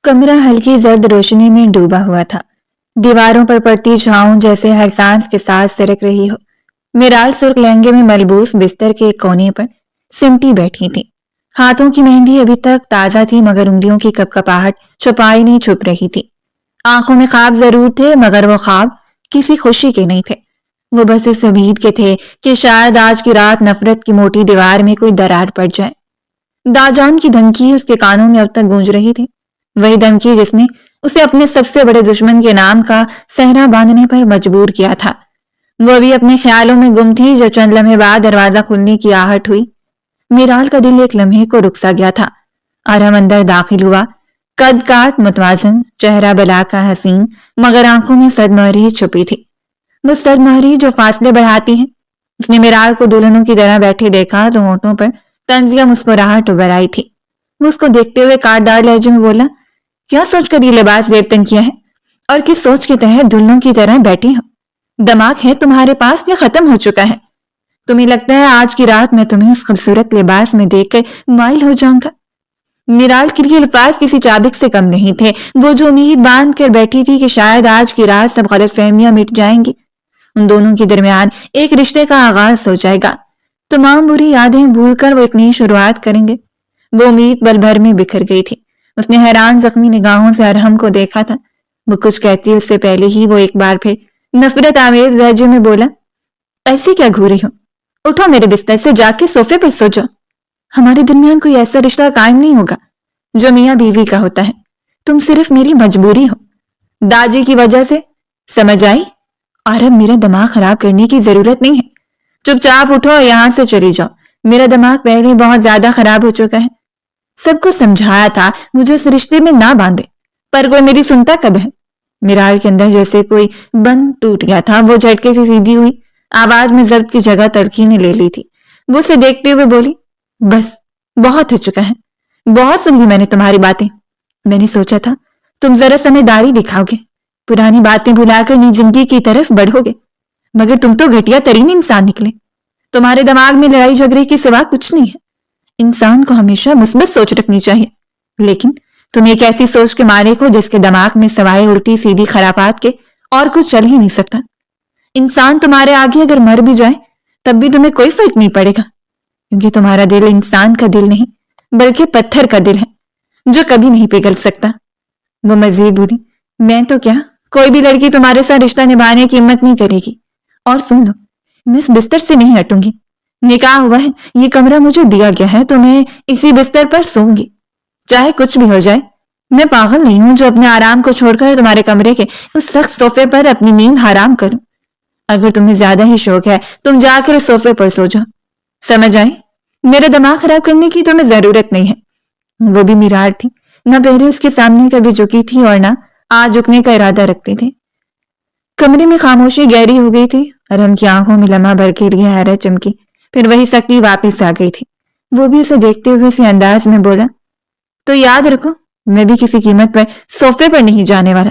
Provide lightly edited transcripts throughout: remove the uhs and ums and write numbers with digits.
کمرہ ہلکی زرد روشنی میں ڈوبا ہوا تھا، دیواروں پر پڑتی چھاؤں جیسے ہر سانس کے ساتھ سرک رہی ہو۔ میرال سرخ لہنگے میں ملبوس بستر کے ایک کونے پر سمٹی بیٹھی تھی۔ ہاتھوں کی مہندی ابھی تک تازہ تھی مگر انگلیوں کی کپکپاہٹ چھپائی نہیں چھپ رہی تھی۔ آنکھوں میں خواب ضرور تھے مگر وہ خواب کسی خوشی کے نہیں تھے، وہ بس اس امید کے تھے کہ شاید آج کی رات نفرت کی موٹی دیوار میں کوئی درار پڑ جائے۔ داجان کی دھمکی اس کے کانوں میں اب تک گونج رہی تھی، وہی دھمکی جس نے اسے اپنے سب سے بڑے دشمن کے نام کا صحرا باندھنے پر مجبور کیا تھا۔ وہ ابھی اپنے خیالوں میں گم تھی جب چند لمحے بعد دروازہ کھلنے کی آہٹ ہوئی۔ میرال کا دل ایک لمحے کو رک سا گیا تھا۔ ارہم اندر داخل ہوا، قد کاٹ متوازن، چہرہ بلا کا حسین مگر آنکھوں میں صدمہری چھپی تھی، وہ صدمہری جو فاصلے بڑھاتی ہے۔ اس نے میرال کو دلہنوں کی طرح بیٹھے دیکھا تو ہونٹوں پر طنزیہ مسکراہٹ ابھر آئی تھی۔ وہ اس کو دیکھتے ہوئے کاٹدار لہجے میں بولا، کیا سوچ کر یہ لباس زیبتن کیا ہے اور کس سوچ کے تحت دلہنوں کی طرح بیٹھی ہو؟ دماغ ہے تمہارے پاس یا ختم ہو چکا ہے؟ تمہیں لگتا ہے آج کی رات میں تمہیں اس خوبصورت لباس میں دیکھ کر مائل ہو جاؤں گا؟ میرال کے لیے الفاظ کسی چابک سے کم نہیں تھے، وہ جو امید باندھ کر بیٹھی تھی کہ شاید آج کی رات سب غلط فہمیاں مٹ جائیں گی، ان دونوں کے درمیان ایک رشتے کا آغاز ہو جائے گا، تمام بری یادیں بھول کر وہ ایک نئی شروعات کریں گے۔ وہ امید پل بھر میں بکھر گئی تھی۔ اس نے حیران زخمی نگاہوں سے ارہم کو دیکھا تھا، وہ کچھ کہتی اس سے پہلے ہی وہ ایک بار پھر نفرت آمیز لہجے میں بولا، ایسی کیا گھوری ہو؟ اٹھو میرے بستر سے، جا کے صوفے پر سو جاؤ۔ ہمارے درمیان کوئی ایسا رشتہ قائم نہیں ہوگا جو میاں بیوی کا ہوتا ہے، تم صرف میری مجبوری ہو، داجی کی وجہ سے، سمجھ آئی؟ اور اب میرا دماغ خراب کرنے کی ضرورت نہیں ہے، چپ چاپ اٹھو اور یہاں سے چلی جاؤ، میرا دماغ پہلے بہت زیادہ خراب ہو چکا ہے۔ سب کو سمجھایا تھا مجھے اس رشتے میں نہ باندھے، پر کوئی میری سنتا کب ہے؟ میرال کے اندر جیسے کوئی بند ٹوٹ گیا تھا، وہ جھٹکے سے سیدھی ہوئی، آواز میں ضبط کی جگہ تلخی نے لے لی تھی۔ وہ اسے دیکھتے ہوئے بولی، بس بہت ہو چکا ہے، بہت سن لی میں نے تمہاری باتیں، میں نے سوچا تھا تم ذرا سمجھداری دکھاؤ گے، پرانی باتیں بھلا کر نئی زندگی کی طرف بڑھو گے، مگر تم تو گھٹیا ترین انسان نکلے، تمہارے دماغ میں لڑائی جھگڑے کے سوا کچھ نہیں ہے۔ انسان کو ہمیشہ مثبت سوچ رکھنی چاہیے، لیکن تم ایک ایسی سوچ کے مالک ہو جس کے دماغ میں سوائے الٹی سیدھی خرافات کے اور کچھ چل ہی نہیں سکتا۔ انسان تمہارے آگے اگر مر بھی جائے تب بھی تمہیں کوئی فرق نہیں پڑے گا، کیونکہ تمہارا دل انسان کا دل نہیں بلکہ پتھر کا دل ہے جو کبھی نہیں پگھل سکتا۔ وہ مزید بولی، میں تو کیا، کوئی بھی لڑکی تمہارے ساتھ رشتہ نبھانے کی ہمت نہیں کرے گی، اور سن لو، میں اس بستر سے نہیں ہٹوں گی، نکاح ہوا ہے، یہ کمرہ مجھے دیا گیا ہے تو میں اسی بستر پر سوؤں گی، چاہے کچھ بھی ہو جائے۔ میں پاگل نہیں ہوں جو اپنے آرام کو چھوڑ کر تمہارے کمرے کے اس سخت صوفے پر اپنی نیند حرام کروں۔ اگر تمہیں زیادہ ہی شوق ہے تم جا کر اس صوفے پر سو جاؤ، سمجھ آئی؟ میرا دماغ خراب کرنے کی تمہیں ضرورت نہیں ہے۔ وہ بھی میرال تھی، نہ پہلے اس کے سامنے کبھی جھکی تھی اور نہ آج جھکنے کا ارادہ رکھتی تھی۔ کمرے میں خاموشی گہری ہو گئی تھی، ارہم کی آنکھوں میں لمحہ بھر کے لیے حیرت چمکی، پھر وہی سختی واپس آ گئی تھی۔ وہ بھی اسے دیکھتے ہوئے اسی انداز میں بولا، تو یاد رکھو میں بھی کسی قیمت پر صوفے پر نہیں جانے والا،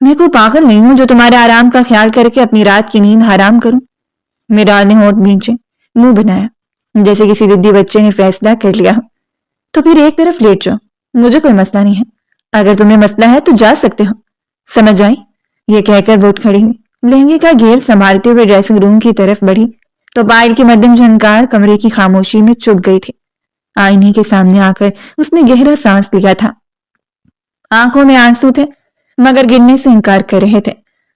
میں کوئی پاگل نہیں ہوں جو تمہارے آرام کا خیال کر کے اپنی رات کی نیند حرام کروں۔ میرال نے ہونٹ بھینچے، منہ بنایا جیسے کسی ضدی بچے نے فیصلہ کر لیا ہو۔ تو پھر ایک طرف لیٹ جاؤ، مجھے کوئی مسئلہ نہیں ہے، اگر تمہیں مسئلہ ہے تو جا سکتے ہو، سمجھ آئی؟ یہ کہہ کر وہ اٹھ کھڑی ہوئی، لہنگے کا گھیر سنبھالتے ہوئے ڈریسنگ روم کی طرف بڑھی تو پائل کی مدھم جھنکار کمرے کی خاموشی میں چھپ گئی تھی۔ آئینے کے سامنے آ کر اس نے گہرا سانس لیا تھا، آنکھوں میں آنسو تھے مگر گرنے سے انکار کر رہے تھے۔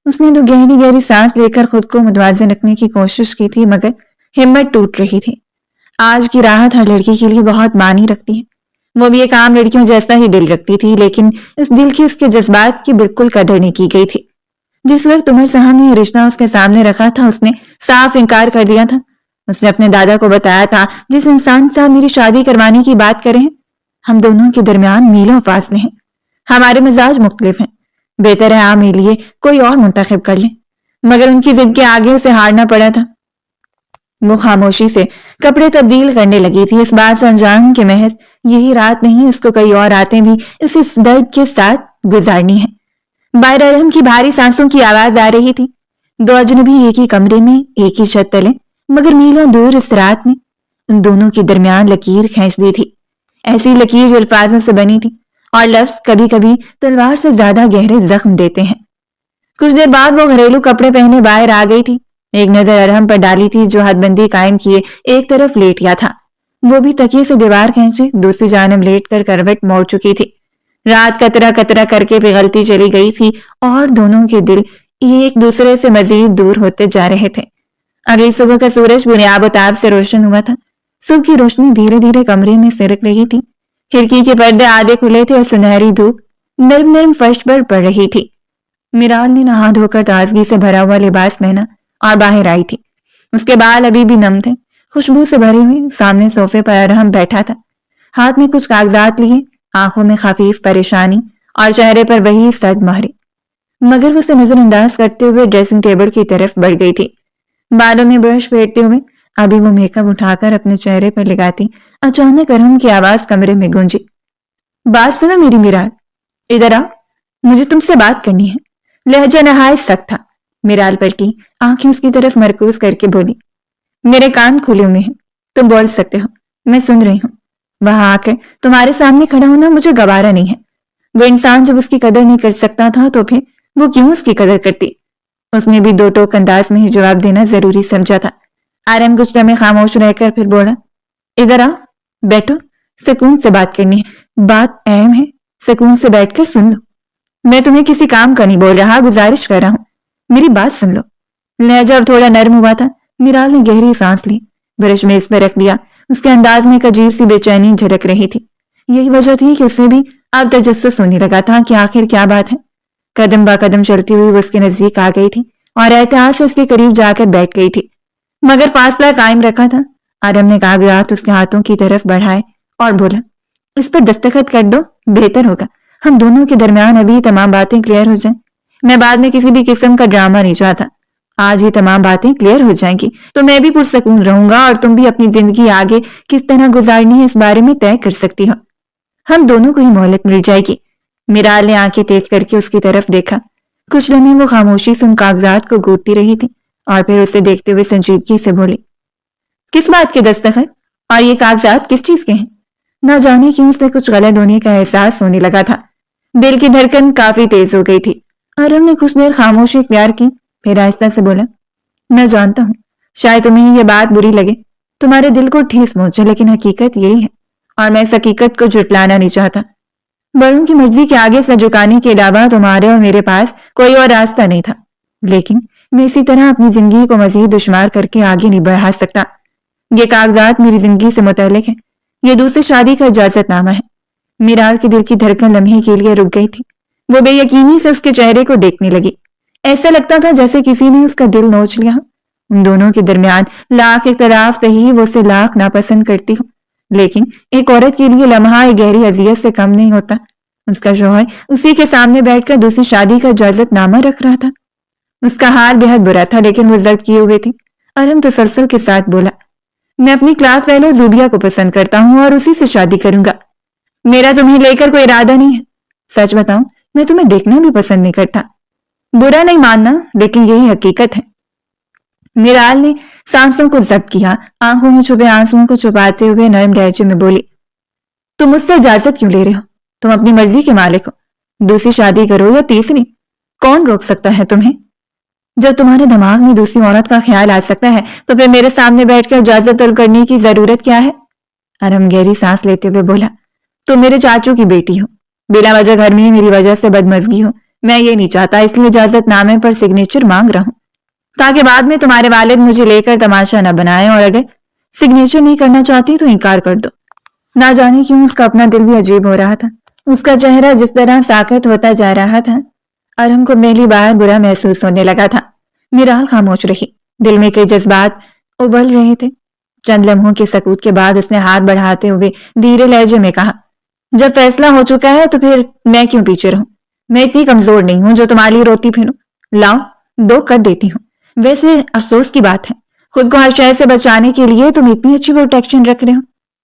اس نے تو گہری گہری سانس لے کر خود کو متوازن رکھنے کی کوشش کی تھی مگر ہمت ٹوٹ رہی تھی۔ آج کی راحت ہر لڑکی کے لیے بہت معنی رکھتی ہے، وہ بھی ایک عام لڑکیوں جیسا ہی دل رکھتی تھی، لیکن اس دل کی اس کے جذبات کی بالکل قدر نہیں کی گئی تھی۔ جس وقت عمر صاحب نے یہ رشتہ اس کے سامنے رکھا تھا اس نے صاف انکار کر دیا تھا۔ اس نے اپنے دادا کو بتایا تھا، جس انسان سے آپ میری شادی کروانے کی بات کریں ہیں ہم دونوں کے درمیان میلوں فاصلے ہیں، ہمارے مزاج مختلف ہیں، بہتر ہے آپ میرے لیے کوئی اور منتخب کر لیں، مگر ان کی ضد کے آگے اسے ہارنا پڑا تھا۔ وہ خاموشی سے کپڑے تبدیل کرنے لگی تھی، اس بات سے انجان کہ محض یہی رات نہیں اس کو کئی اور راتیں بھی اس درد کے ساتھ گزارنی ہے۔ باہر ارہم کی بھاری سانسوں کی آواز آ رہی تھی، دو اجنبی ایک ہی کمرے میں ایک ہی چھت تلے مگر میلوں دور اس رات نے ان دونوں کے درمیان لکیر کھینچ دی تھی، ایسی لکیر جو الفاظوں سے بنی تھی اور لفظ کبھی کبھی تلوار سے زیادہ گہرے زخم دیتے ہیں۔ کچھ دیر بعد وہ گھریلو کپڑے پہنے باہر آ گئی تھی۔ ایک نظر ارحم پر ڈالی تھی جو حد بندی قائم کیے ایک طرف لیٹ گیا تھا۔ وہ بھی تکیے سے دیوار کھینچے دوسری جانب لیٹ کر کروٹ موڑ چکی تھی۔ رات قطرہ قطرہ کر کے پگھلتی چلی گئی تھی اور دونوں کے دل ایک دوسرے سے مزید دور ہوتے جا رہے تھے۔ اگلی صبح کا سورج بنیاب و تاب سے روشن ہوا تھا۔ صبح کی روشنی دھیرے دھیرے کمرے میں سرک رہی تھی۔ کھڑکی کے پردے آدھے کھلے تھے اور سنہری دھوپ نرم نرم فرش پر پڑ رہی تھی۔ میرال نے نہا دھو کر تازگی سے بھرا ہوا لباس پہنا اور باہر آئی تھی۔ اس کے بال ابھی بھی نم تھے، خوشبو سے بھرے ہوئے۔ سامنے صوفے پر ارحم بیٹھا تھا، ہاتھ میں کچھ کاغذات لیے، آنکھوں میں خفیف پریشانی اور چہرے پر وہی سرد مہرے۔ مگر وہ اسے نظر انداز کرتے ہوئے ڈریسنگ ٹیبل کی طرف بڑھ گئی تھی۔ بالوں میں برش پھیرتے ہوئے ابھی وہ میک اپ اٹھا کر اپنے چہرے پر لگاتی، اچانک ارحم کی آواز کمرے میں گونجی۔ بات سنو میری میرال، ادھر آؤ، مجھے تم سے بات کرنی ہے۔ لہجہ نہایت سخت تھا۔ میرال پلٹی، آنکھیں اس کی طرف مرکوز کر کے بولی، میرے کان کھلے ہوئے ہیں، تم بول سکتے ہو، میں سن رہی ہوں۔ وہاں آ کر تمہارے سامنے کھڑا ہونا مجھے گوارا نہیں ہے۔ وہ انسان جب اس کی قدر نہیں کر سکتا تھا تو پھر وہ کیوں اس کی قدر کرتی؟ اس نے بھی دو ٹوک انداز میں ہی جواب دینا ضروری سمجھا تھا۔ ارحم کچھ لمحے خاموش رہ کر پھر بولا، ادھر آؤ، بیٹھو، سکون سے بات کرنی ہے، بات اہم ہے، سکون سے بیٹھ کر سن لو۔ میں تمہیں کسی کام کا نہیں بول رہا، گزارش کر رہا ہوں، میری بات سن لو۔ لہجہ اب تھوڑا نرم ہوا تھا۔ میرال نے گہری سانس لی، برش میں اس پہ رکھ دیا۔ اس کے انداز میں ایک عجیب سی بے چینی جھلک رہی تھی۔ یہی وجہ تھی کہ اسے بھی اب تجسس ہونے لگا تھا کہ آخر کیا بات ہے۔ قدم با قدم چلتی ہوئی وہ اس کے نزدیک آ گئی تھی اور احتیاط سے اس کے قریب جا کر بیٹھ گئی تھی، مگر فاصلہ قائم رکھا تھا۔ ارحم نے کاغذات اس کے ہاتھوں کی طرف بڑھائے اور بولا، اس پر دستخط کر دو، بہتر ہوگا، ہم دونوں کے درمیان ابھی تمام باتیں کلیئر ہو جائیں۔ میں بعد میں کسی بھی قسم کا ڈرامہ نہیں چاہتا، آج ہی تمام باتیں کلیئر ہو جائیں گی تو میں بھی پرسکون رہوں گا اور تم بھی اپنی زندگی آگے کس طرح گزارنی ہے اس بارے میں طے کر سکتی ہو۔ ہم دونوں کو ہی مہلت مل جائے گی۔ میرال نے آنکھیں تیز کر کے اس کی طرف دیکھا۔ کچھ لمحے وہ خاموشی سے ان کاغذات کو گھونٹتی رہی تھی اور پھر اسے دیکھتے ہوئے سنجیدگی سے بولی، کس بات کے دستخط اور یہ کاغذات کس چیز کے ہیں؟ نہ جانے کیوں اسے کچھ غلط ہونے کا احساس ہونے لگا تھا۔ دل کی دھڑکن کافی تیز ہو گئی تھی۔ ارحم نے کچھ دیر خاموشی اختیار کی، پھر آہستہ سے بولا، میں جانتا ہوں شاید تمہیں یہ بات بری لگے، تمہارے دل کو ٹھیس پہنچے، لیکن حقیقت یہی ہے اور میں اس حقیقت کو جھٹلانا نہیں چاہتا۔ بڑوں کی مرضی کے آگے سر جھکانے کے علاوہ تمہارے اور میرے پاس کوئی اور راستہ نہیں تھا، لیکن میں اسی طرح اپنی زندگی کو مزید دشوار کر کے آگے نہیں بڑھا سکتا۔ یہ کاغذات میری زندگی سے متعلق ہیں، یہ دوسری شادی کا اجازت نامہ ہے۔ میرال کے دل کی دھڑکن لمحے کے لیے رک گئی تھی۔ وہ بے یقینی سے اس کے چہرے کو دیکھنے لگی، ایسا لگتا تھا جیسے کسی نے اس کا دل نوچ لیا۔ ان دونوں کے درمیان لاکھ اختلاف رہی، وہ اسے لاکھ ناپسند کرتی ہوں، لیکن ایک عورت کے لیے لمحہ ایک گہری اذیت سے کم نہیں ہوتا۔ اس کا شوہر اسی کے سامنے بیٹھ کر دوسری شادی کا اجازت نامہ رکھ رہا تھا۔ اس کا حال بہت برا تھا، لیکن وہ ضد کیے ہوئے تھی۔ ارحم تسلسل کے ساتھ بولا، میں اپنی کلاس فیلو زوبیا کو پسند کرتا ہوں اور اسی سے شادی کروں گا۔ میرا تمہیں لے کر کوئی ارادہ نہیں ہے، سچ بتاؤں میں تمہیں دیکھنا بھی پسند نہیں کرتا، برا نہیں ماننا لیکن یہی حقیقت ہے۔ میرال نے سانسوں کو ضبط کیا، آنکھوں میں چھپے آنسوؤں کو چھپاتے ہوئے نرم لہجے میں بولی، تم مجھ سے اجازت کیوں لے رہے ہو؟ تم اپنی مرضی کے مالک ہو، دوسری شادی کرو یا تیسری، کون روک سکتا ہے تمہیں؟ جب تمہارے دماغ میں دوسری عورت کا خیال آ سکتا ہے تو پھر میرے سامنے بیٹھ کر اجازت طلب کرنے کی ضرورت کیا ہے؟ ارحم گہری سانس لیتے ہوئے بولا، تم میرے چاچو کی بیٹی ہو، بلا وجہ گھر میں میری وجہ سے بدمزگی ہو، میں یہ نہیں چاہتا، اس لیے اجازت نامے پر سگنیچر مانگ رہا ہوں تاکہ بعد میں تمہارے والد مجھے لے کر تماشا نہ بنائیں، اور اگر سگنیچر نہیں کرنا چاہتی تو انکار کر دو۔ نہ جانے کیوں اس کا اپنا دل بھی عجیب ہو رہا تھا، اس کا چہرہ جس طرح ساکت ہوتا جا رہا تھا۔ ارحم کو پہلی بار برا محسوس ہونے لگا تھا۔ میرال خاموش رہی، دل میں کئی جذبات ابل رہے تھے۔ چند لمحوں کے سکوت کے بعد اس نے ہاتھ بڑھاتے ہوئے دھیرے لہجے میں کہا، جب فیصلہ ہو چکا ہے تو پھر میں کیوں پیچھے رہوں؟ میں اتنی کمزور نہیں ہوں جو تمہارے لیے روتی پھروں، لاؤ دو کر دیتی ہوں۔ ویسے افسوس کی بات ہے، خود کو ہر شے سے بچانے کے لیے تم اتنی اچھی پروٹیکشن رکھ رہے ہو،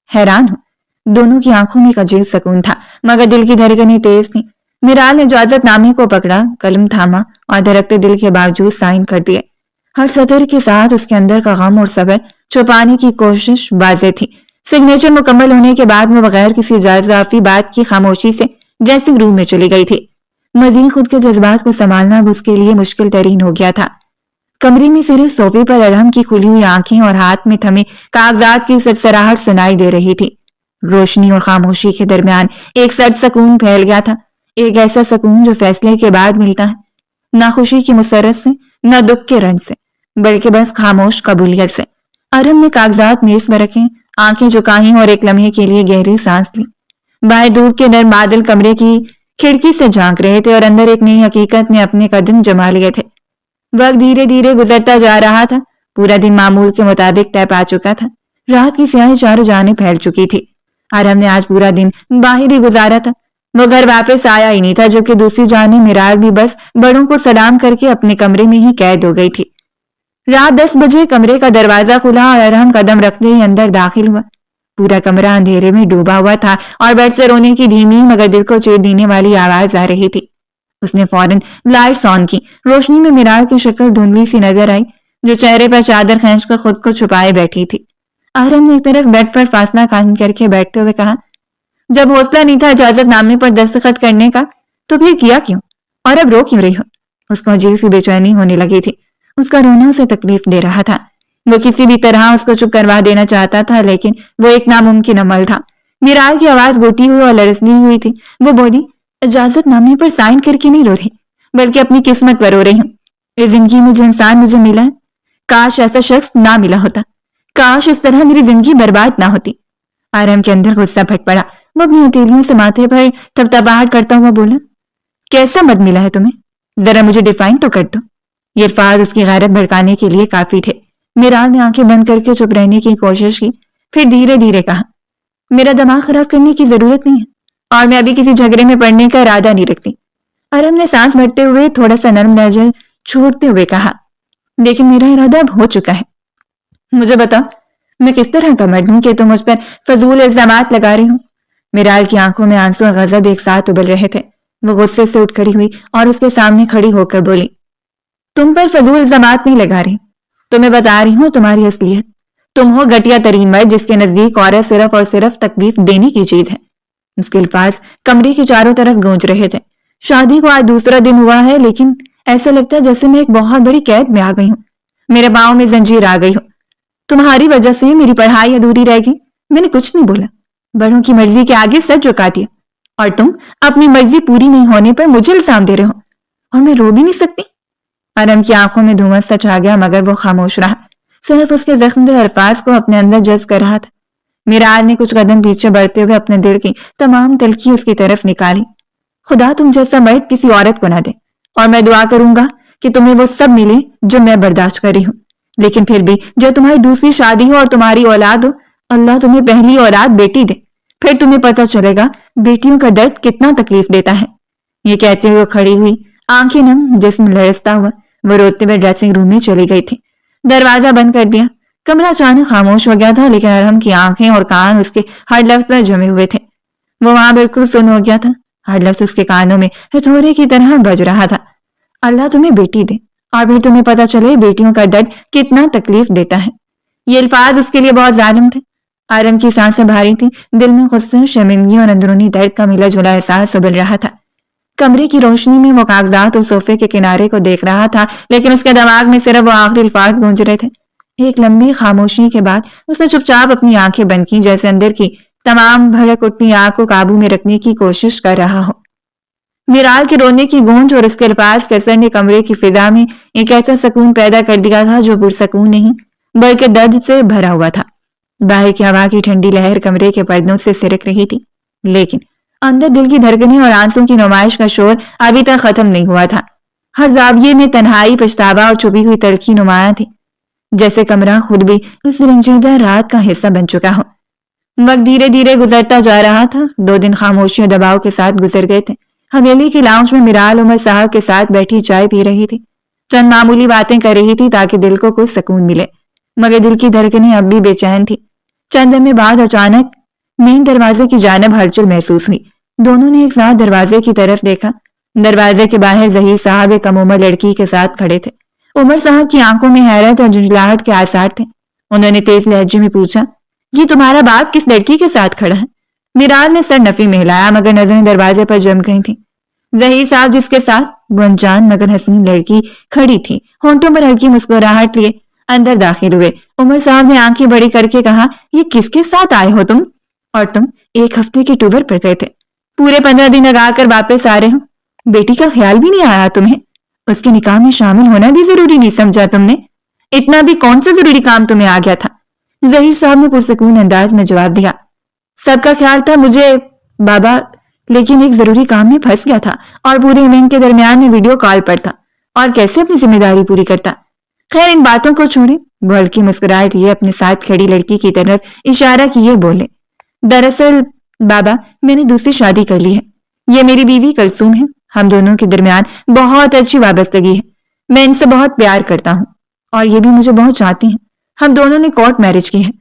حیران ہوں۔ دونوں کی آنکھوں میں ایک عجیب سکون تھا، مگر دل کی دھڑکنیں تیز تھیں۔ میرال نے اجازت نامے کو پکڑا، قلم تھاما اور دھڑکتے دل کے باوجود سائن کر دیے۔ ہر سطر کے ساتھ اس کے اندر کا غم اور صبر چھپانے کی کوشش واضح تھی۔ سگنیچر مکمل ہونے کے بعد وہ بغیر کسی اجازافی بات کی خاموشی سے ڈریسنگ روم میں چلی گئی تھی۔ مزید خود کے جذبات کو سنبھالنا اب اس کے لیے مشکل ترین ہو گیا تھا۔ کمرے میں صرف صوفے پر ارحم کی کھلی ہوئی آنکھیں اور ہاتھ میں تھمے کاغذات کی سرسراہٹ سنائی دے رہی تھی۔ روشنی اور خاموشی کے درمیان ایک سرد سکون پھیل گیا تھا، ایک ایسا سکون جو فیصلے کے بعد ملتا ہے، نہ خوشی کی مسرت سے، نہ دکھ کے رنج سے، بلکہ بس خاموش قبولیت سے۔ ارحم نے کاغذات میز پر رکھے، آنکھیں جھکائیں اور ایک لمحے کے لیے گہری سانس لی۔ باہر دھوپ کے نرم بادل کمرے کی کھڑکی سے جھانک رہے تھے اور اندر ایک نئی حقیقت نے اپنے قدم جما لیے تھے۔ وقت دھیرے دھیرے گزرتا جا رہا تھا، پورا دن معمول کے مطابق طے پا چکا تھا، رات کی سیاہی چاروں جانب پھیل چکی تھی۔ ارحم نے آج پورا دن باہر ہی گزارا تھا، وہ گھر واپس آیا ہی نہیں تھا، جبکہ دوسری جانب میرال بھی بس بڑوں کو سلام کر کے اپنے کمرے میں ہی قید ہو گئی تھی۔ رات 10 بجے کمرے کا دروازہ کھلا اور ارحم قدم رکھتے ہی اندر داخل ہوا۔ پورا کمرہ اندھیرے میں ڈوبا ہوا تھا اور بیڈ سے رونے کی دھیمی مگر دل کو چیر دینے والی آواز آ رہی تھی۔ اس نے فوراً لائٹس آن کی۔ روشنی میں میرال کی شکل دھندلی سی نظر آئی، جو چہرے پر چادر کھینچ کر خود کو چھپائے بیٹھی تھی۔ ارحم نے ایک طرف بیڈ پر فاصلہ قائم کر کے بیٹھتے ہوئے کہا، جب حوصلہ نہیں تھا اجازت نامے پر دستخط کرنے کا تو پھر کیا کیوں، اور اب رو کیوں رہی ہو؟ اس کو عجیب سی بے چینی ہونے لگی تھی، اس کا رونا اسے تکلیف دے رہا تھا۔ وہ کسی بھی طرح اس کو چپ کروا دینا چاہتا تھا، لیکن وہ ایک ناممکن عمل تھا۔ میرال کی آواز گھٹی ہوئی اور لرزتی ہوئی تھی۔ وہ بولی، اجازت نامے پر سائن کر کے نہیں رو رہی، بلکہ اپنی قسمت پر رو رہی ہوں۔ اس زندگی میں جو انسان مجھے ملا ہے، کاش ایسا شخص نہ ملا ہوتا، کاش اس طرح میری زندگی برباد نہ ہوتی۔ ارحم کے اندر غصہ پھٹ پڑا، وہ اپنی ہتھیلیوں سے ماتھے پر تھپتھپاہٹ کرتا ہوا بولا، کیسا مد ملا ہے تمہیں؟ ذرا مجھے ڈیفائن تو کر دو۔ یہ الفاظ اس کی غیرت بھڑکانے کے لیے کافی تھے۔ میرال نے آنکھیں بند کر کے چپ رہنے کی کوشش کی، پھر دھیرے دھیرے کہا، میرا دماغ خراب کرنے کی ضرورت نہیں ہے، اور میں ابھی کسی جھگڑے میں پڑنے کا ارادہ نہیں رکھتی۔ ارحم نے سانس بھرتے ہوئے تھوڑا سا نرم لہجہ چھوڑتے ہوئے کہا، لیکن میرا ارادہ اب ہو چکا ہے۔ مجھے بتا، میں کس طرح کا مرد ہوں کہ تم مجھ پر فضول الزامات لگا رہی ہوں؟ میرال کی آنکھوں میں آنسو اور غضب ایک ساتھ ابل رہے تھے۔ وہ غصے سے اٹھ کھڑی ہوئی اور اس کے سامنے کھڑی ہو کر بولی، تم پر فضول الزامات نہیں لگا رہی، تمہیں بتا رہی ہوں تمہاری اصلیت۔ تم ہو گھٹیا ترین مرد جس کے نزدیک عورت صرف اور صرف تکلیف دینے کی چیز ہے۔ اس کے الفاظ کمرے کی چاروں طرف گونج رہے تھے۔ شادی کو آج دوسرا دن ہوا ہے، لیکن ایسا لگتا ہے جیسے میں ایک بہت بڑی قید میں آ گئی ہوں، میرے پاؤں میں زنجیر آ گئی ہوں۔ تمہاری وجہ سے میری پڑھائی ادھوری رہ گئی۔ میں نے کچھ نہیں بولا، بڑوں کی مرضی کے آگے سر جھکا دیا، اور تم اپنی مرضی پوری نہیں ہونے پر مجھے الزام دے رہے ہو، اور میں رو بھی نہیں سکتی۔ ارحم کی آنکھوں میں دھواں سا چھا گیا، مگر وہ خاموش رہا، صرف اس کے زخم دہ الفاظ کو اپنے اندر جذب کر رہا تھا۔ میرال نے کچھ قدم پیچھے بڑھتے ہوئے اپنے دل کی تمام تلخی اس کی طرف نکالی۔ خدا تم جیسا مرد کسی عورت کو نہ دے، اور میں دعا کروں گا کہ تمہیں وہ سب ملے جو میں برداشت کر رہی ہوں، لیکن پھر بھی جب تمہاری دوسری شادی ہو اور تمہاری اولاد ہو، اللہ تمہیں پہلی اولاد بیٹی دے، پھر تمہیں پتہ چلے گا بیٹیوں کا درد کتنا تکلیف دیتا ہے۔ یہ کہتے ہوئے کھڑی ہوئی، آنکھیں نم، جسم لرزتا ہوا، وہ روتے ہوئے ڈریسنگ روم میں چلی گئی تھی۔ دروازہ بند کر دیا۔ کمرہ اچانک خاموش ہو گیا تھا، لیکن ارحم کی آنکھیں اور کان اس کے ہر لفظ پر جمے ہوئے تھے۔ وہ وہاں بالکل سن ہو گیا تھا، ہر لفظ اس کے کانوں میں ہتھوڑے کی طرح بج رہا تھا۔ اللہ تمہیں بیٹی دے، اور پھر تمہیں پتہ چلے بیٹیوں کا درد کتنا تکلیف دیتا ہے۔ یہ الفاظ اس کے لیے بہت ظالم تھے۔ ارحم کی سانسیں بھاری تھیں، دل میں غصے، شرمندگی اور اندرونی درد کا ملا جلا احساس ابل رہا تھا۔ کمرے کی روشنی میں وہ کاغذات اور صوفے کے کنارے کو دیکھ رہا تھا، لیکن اس کے دماغ میں صرف وہ آخری الفاظ گونج رہے تھے۔ ایک لمبی خاموشی کے بعد اس نے چپ چاپ اپنی آنکھیں بند کی، جیسے اندر کی تمام بھڑک اٹھتی آگ کو قابو میں رکھنے کی کوشش کر رہا ہو۔ میرال کے رونے کی گونج اور اس کے الفاظ کے اثر نے کمرے کی فضا میں ایک ایسا سکون پیدا کر دیا تھا جو پرسکون نہیں بلکہ درد سے بھرا ہوا تھا۔ باہر کی ہوا کی ٹھنڈی لہر کمرے کے پردوں سے سرک رہی تھی، لیکن اندر دل کی دھڑکنیں اور آنسوں کی نمائش کا شور ابھی تک ختم نہیں ہوا تھا۔ ہر زاویے میں تنہائی، پچھتاوا اور چھپی ہوئی تلخی نمایاں تھی، جیسے کمرہ خود بھی اس رنجیدہ رات کا حصہ بن چکا ہو۔ وقت دھیرے دھیرے گزرتا جا رہا تھا۔ 2 دن خاموشی اور دباؤ کے ساتھ گزر گئے تھے۔ حویلی کی لاؤنج میں میرال عمر صاحب کے ساتھ بیٹھی چائے پی رہی تھی، چند معمولی باتیں کر رہی تھی تاکہ دل کو کچھ سکون ملے، مگر دل کی دھڑکنیں اب بھی بے چین تھی۔ چند لمحے بعد اچانک مین دروازے کی جانب ہلچل محسوس ہوئی۔ دونوں نے ایک ساتھ دروازے کی طرف دیکھا۔ دروازے کے باہر ظہیر صاحب ایک کم عمر لڑکی کے ساتھ کھڑے تھے۔ عمر صاحب کی آنکھوں میں حیرت اور جھنجھلاہٹ کے آثار تھے۔ انہوں نے تیز لہجے میں پوچھا، یہ تمہارا باپ کس لڑکی کے ساتھ کھڑا ہے؟ میرال نے سر نفی میں ہلایا مگر نظریں دروازے پر جم گئی تھیں۔ ظہیر صاحب جس کے ساتھ وہ انجان مگر حسین لڑکی کھڑی تھی ہونٹوں پر ہلکی مسکراہٹ لیے اندر داخل ہوئے۔ عمر صاحب نے آنکھیں بڑی کر کے کہا، یہ کس کے ساتھ آئے ہو تم؟ اور تم 1 ہفتے کی ٹور پر گئے تھے، پورے 15 دن لگا کر واپس آ رہے ہو، بیٹی کا خیال بھی نہیں آیا تمہیں؟ اس کے نکاح میں شامل ہونا بھی ضروری نہیں سمجھا تم نے؟ اتنا بھی کون سا ضروری کام تمہیں آ گیا تھا؟ ظہیر صاحب نے پرسکون انداز میں جواب دیا، سب کا خیال تھا مجھے بابا، لیکن ایک ضروری کام میں پھنس گیا تھا اور پورے ایونٹ کے درمیان میں ویڈیو کال پر تھا، اور کیسے اپنی ذمہ داری پوری کرتا؟ خیر ان باتوں کو چھوڑیں۔ وہ ہلکی مسکراہٹ لیے اپنے ساتھ کھڑی لڑکی کی طرف اشارہ کیے بولے، دراصل بابا میں نے دوسری شادی کر لی ہے، یہ میری بیوی کلثوم ہے، ہم دونوں کے درمیان بہت اچھی وابستگی ہے، میں ان سے بہت پیار کرتا ہوں اور یہ بھی مجھے بہت چاہتی ہیں، ہم دونوں نے کورٹ میرج کی ہے۔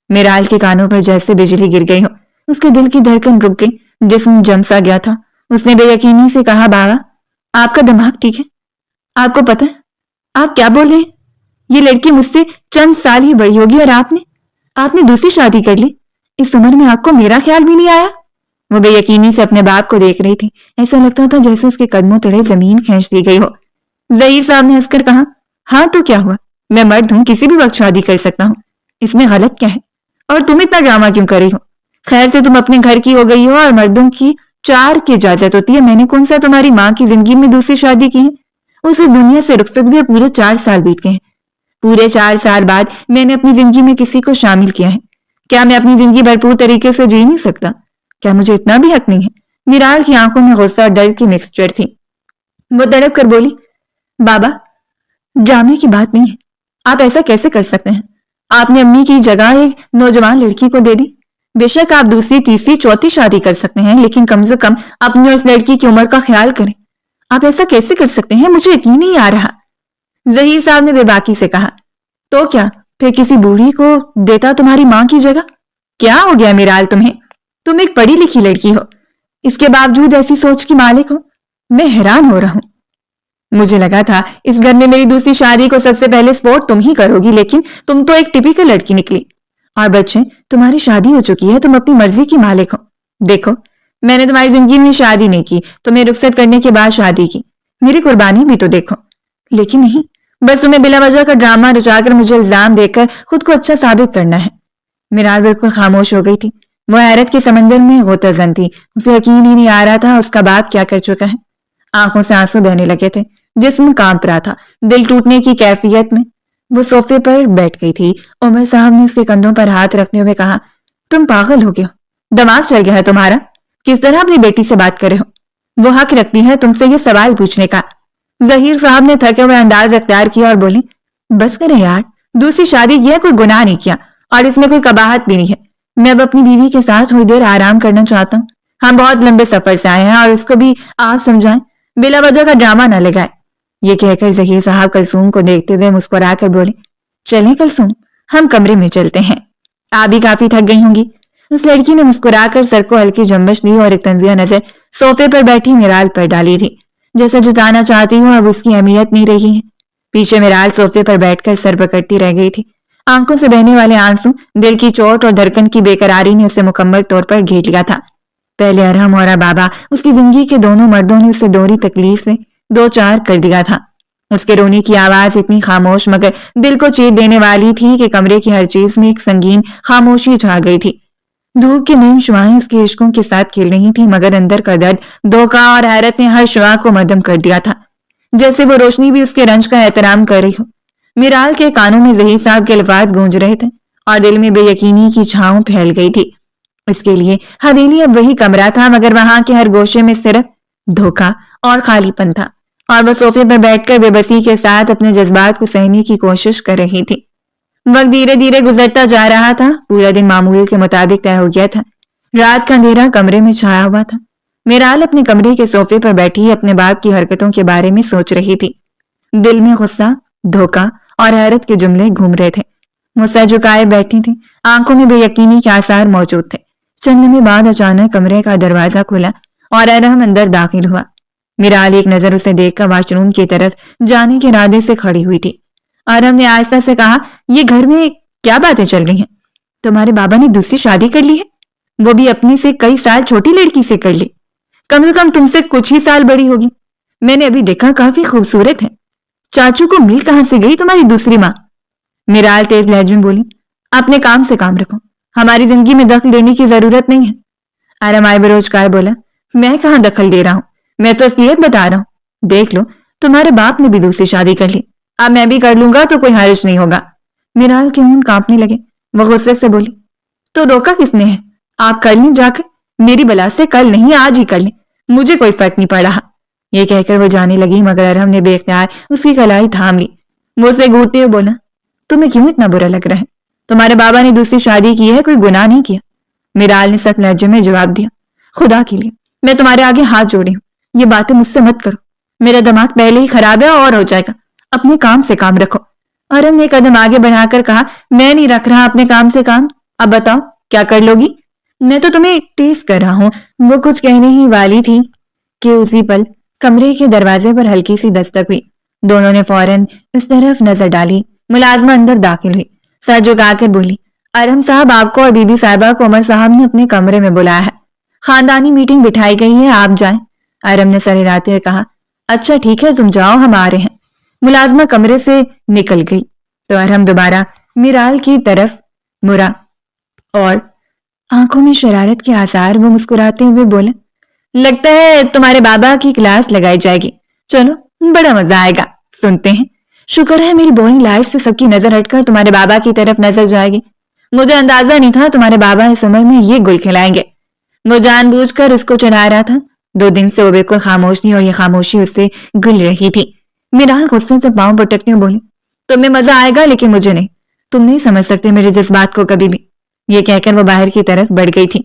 میرال کے کانوں پر جیسے بجلی گر گئی ہو، اس کے دل کی دھڑکن رک گئی، جسم جم سا گیا تھا۔ اس نے بے یقینی سے کہا، بابا آپ کا دماغ ٹھیک ہے؟ آپ کو پتہ ہے آپ کیا بول رہے ہیں؟ یہ لڑکی مجھ سے چند سال ہی بڑی ہوگی اور آپ نے دوسری شادی کر لی، اس عمر میں آپ کو میرا خیال بھی نہیں آیا؟ وہ بے یقینی سے اپنے باپ کو دیکھ رہی تھی، ایسا لگتا تھا جیسے اس کے قدموں تلے زمین کھینچ دی گئی ہو۔ ظہیر صاحب نے ہنس کر کہا، ہاں تو کیا ہوا، میں مرد ہوں، کسی بھی وقت شادی کر سکتا ہوں، اس میں غلط کیا ہے؟ اور تم اتنا ڈرامہ کیوں کر رہی ہو؟ خیر سے تم اپنے گھر کی ہو گئی ہو اور مردوں کی 4 کی اجازت ہوتی ہے، میں نے کون سا تمہاری ماں کی زندگی میں دوسری شادی کی ہے؟ اس دنیا سے رخصت ہوئے پورے 4 سال بیت گئے ہیں، پورے 4 سال بعد میں نے اپنی زندگی میں کسی کو شامل کیا ہے، کیا میں اپنی زندگی بھرپور طریقے سے جی نہیں سکتا؟ کیا مجھے اتنا بھی حق نہیں ہے؟ میرال کی آنکھوں میں غصہ اور درد کی مکسچر تھی، وہ تڑپ کر بولی، بابا ڈرامے کی بات نہیں ہے، آپ ایسا کیسے کر سکتے ہیں؟ آپ نے امی کی جگہ ایک نوجوان لڑکی کو دے دی، بے شک آپ دوسری تیسری چوتھی شادی کر سکتے ہیں، لیکن کم سے کم اپنی اور اس لڑکی کی عمر کا خیال کریں، آپ ایسا کیسے کر سکتے ہیں؟ مجھے یقین نہیں آ رہا۔ ظہیر صاحب نے بے باکی سے کہا، تو کیا پھر کسی بوڑھی کو دیتا تمہاری ماں کی جگہ؟ کیا ہو گیا میرال تمہیں؟ تم ایک پڑھی لکھی لڑکی ہو، اس کے باوجود ایسی سوچ کی مالک ہو، میں حیران ہو رہا ہوں۔ مجھے لگا تھا اس گھر میں میری دوسری شادی کو سب سے پہلے سپورٹ تم ہی کرو گی، لیکن تم تو ایک ٹپیکل لڑکی نکلی، اور بچے تمہاری شادی ہو چکی ہے، تم اپنی مرضی کی مالک ہو۔ دیکھو میں نے تمہاری زندگی میں شادی نہیں کی، تمہیں رخصت کرنے کے بعد شادی کی، میری قربانی بھی تو دیکھو، لیکن نہیں، بس تمہیں بلا وجہ کا ڈرامہ رچا کر مجھے الزام دے کر خود کو اچھا ثابت کرنا ہے۔ میرال بالکل خاموش ہو گئی تھی، وہ حیرت کے سمندر میں غوطہ زن تھی، اسے یقین ہی نہیں آ رہا تھا اس کا باپ کیا کر چکا ہے۔ آنکھوں سے آنسو بہنے لگے تھے، جسم کانپ رہا تھا، دل ٹوٹنے کی کیفیت میں وہ صوفے پر بیٹھ گئی تھی۔ عمر صاحب نے اس کے کندھوں پر ہاتھ رکھتے ہوئے کہا، تم پاگل ہو گئے ہو، دماغ چل گیا ہے تمہارا، کس طرح اپنی بیٹی سے بات کرے ہو؟ وہ حق رکھتی ہے تم سے یہ سوال پوچھنے کا۔ ظہیر صاحب نے تھکے ہوئے انداز اختیار کیا اور بولے، بس کرے یار، دوسری شادی کیا کوئی گناہ نہیں کیا اور اس میں کوئی قباحت بھی نہیں ہے، میں اب اپنی بیوی کے ساتھ تھوڑی دیر آرام کرنا چاہتا ہوں، ہم بہت لمبے سفر سے آئے ہیں اور اس کو بھی آپ سمجھائیں، بلا وجہ کا ڈرامہ نہ لگائے۔ یہ کہہ کر ظہیر صاحب کلثوم کو دیکھتے ہوئے مسکرا کر بولے، چلیں کلثوم، ہم کمرے میں چلتے ہیں، آپ بھی کافی تھک گئی ہوں گی۔ اس لڑکی نے مسکرا کر سر کو ہلکی جنبش دی اور ایک تنزیہ نظر صوفے پر بیٹھی میرال پر ڈالی تھی، جیسا جتانا چاہتی ہوں اب اس کی اہمیت نہیں رہی ہے۔ پیچھے میرال صوفے پر بیٹھ کر سر پکڑتی رہ گئی تھی، آنکھوں سے بہنے والے آنسو، دل کی چوٹ اور دھڑکن کی بے قراری نے اسے مکمل طور پر گھیر لیا تھا۔ پہلے ارحم اور بابا اس کی زندگی کے دونوں مردوں نے اسے دوہری تکلیف سے دو چار کر دیا تھا۔ اس کے رونے کی آواز اتنی خاموش مگر دل کو چیر دینے والی تھی کہ کمرے کی ہر چیز میں ایک سنگین خاموشی چھا گئی تھی۔ دھوپ کی نرم شعائیں اس کے عشقوں کے ساتھ کھیل رہی تھیں مگر اندر کا درد، دھوکہ اور حیرت نے ہر شعاع کو مدھم کر دیا تھا، جیسے وہ روشنی بھی اس کے رنج کا احترام کر رہی ہو۔ میرال کے کانوں میں ظہیر صاحب کے الفاظ گونج رہے تھے اور دل میں بے یقینی کی چھاؤں پھیل گئی تھی۔ اس کے لیے حویلی اب وہی کمرہ تھا مگر وہاں کے ہر گوشے میں صرف دھوکہ اور خالی پن تھا، اور وہ صوفے پر بیٹھ کر بے بسی کے ساتھ اپنے جذبات کو سہنے کی کوشش کر رہی تھی۔ وقت دھیرے دھیرے گزرتا جا رہا تھا، پورا دن معمول کے مطابق طے ہو گیا تھا، رات کا اندھیرا کمرے میں چھایا ہوا تھا۔ میرال اپنے کمرے کے صوفے پر بیٹھی اپنے باپ کی حرکتوں کے بارے میں سوچ رہی تھی، دل میں غصہ، دھوکہ اور حیرت کے جملے گھوم رہے تھے۔ وہ سر جھکائے بیٹھی تھی، آنکھوں میں بے یقینی کے آثار موجود تھے۔ چند لمحے بعد اچانک کمرے کا دروازہ کھلا اور ارحم اندر داخل ہوا۔ میرال ایک نظر اسے دیکھ کر واش روم کی طرف جانے کے ارادے سے کھڑی ہوئی تھی۔ ارحم نے آہستہ سے کہا، یہ گھر میں کیا باتیں چل رہی ہیں؟ تمہارے بابا نے دوسری شادی کر لی ہے؟ وہ بھی اپنی سے کئی سال چھوٹی لڑکی سے کر لی، کم سے کم تم سے کچھ ہی سال بڑی ہوگی۔ میں نے ابھی دیکھا کافی خوبصورت ہے۔ چاچو کو مل کہاں سے گئی تمہاری دوسری ماں؟ میرال تیز لہجے میں بولی، اپنے کام سے کام رکھو، ہماری زندگی میں دخل دینے کی ضرورت نہیں ہے۔ ارم آئے بروجکار بولا، میں کہاں دخل دے رہا ہوں، میں تو اصلیت بتا رہا ہوں۔ دیکھ لو تمہارے باپ نے بھی دوسری شادی کر لی، اب میں بھی کر لوں گا تو کوئی حرج نہیں ہوگا۔ میرال کے ہونٹ کانپنے لگے، وہ غصے سے بولی، تو روکا کس نے ہے؟ آپ کر لیں جا کر، میری بلا سے کل نہیں آج ہی کر لیں، مجھے کوئی فرق نہیں پڑ رہا۔ یہ کہہ کر وہ جانے لگی مگر ارہم نے بے اختیار اس کی کلائی تھام لی۔ وہ اسے گھورتے ہوئے بولا، تمہیں کیوں اتنا برا لگ رہا ہے؟ تمہارے بابا نے دوسری شادی کی ہے، کوئی گناہ نہیں کیا۔ میرال نے سخت لہجے میں جواب دیا، خدا کے لیے میں تمہارے آگے ہاتھ جوڑی ہوں، یہ باتیں مجھ سے مت کرو، میرا دماغ پہلے ہی خراب ہے اور ہو جائے گا، اپنے کام سے کام رکھو۔ ارہم نے قدم آگے بڑھا کر کہا، میں نہیں رکھ رہا اپنے کام سے کام، اب بتاؤ کیا کر لو گی؟ میں تو تمہیں ٹیس کر رہا ہوں۔ وہ کچھ کہنے ہی والی تھی کہ اسی پل کمرے کے دروازے پر ہلکی سی دستک ہوئی۔ دونوں نے فوراً اس طرف نظر ڈالی۔ ملازمہ اندر داخل ہوئی، سر جھکا کر بولی، ارہم صاحب آپ کو اور بی بی صاحبہ کو عمر صاحب نے اپنے کمرے میں بلایا ہے، خاندانی میٹنگ بٹھائی گئی ہے، آپ جائیں۔ ارہم نے سر ہلاتے ہوئے کہا، اچھا ٹھیک ہے تم جاؤ، ہم آ رہے ہیں۔ ملازمہ کمرے سے نکل گئی تو ارہم دوبارہ میرال کی طرف مرا اور آنکھوں میں شرارت کے آثار وہ مسکراتے ہوئے بولے، لگتا ہے تمہارے بابا کی کلاس لگائی جائے گی، چلو بڑا مزہ آئے گا، سنتے ہیں۔ شکر ہے میری بورنگ لائف سے سب کی نظر ہٹ کر تمہارے بابا کی طرف نظر جائے گی، مجھے اندازہ نہیں تھا تمہارے بابا اس عمر میں یہ گل کھلائیں گے۔ وہ جان بوجھ کر اس کو چڑھا رہا تھا، 2 دن سے وہ بالکل خاموش تھی اور یہ خاموشی اس سے گل رہی تھی۔ میرال غصے سے پاؤں پٹکتے ہوئے بولی، تمہیں مزہ آئے گا لیکن مجھے نہیں، تم نہیں سمجھ سکتے میرے جذبات کو کبھی بھی۔ یہ کہہ کر وہ باہر کی طرف بڑھ گئی تھی،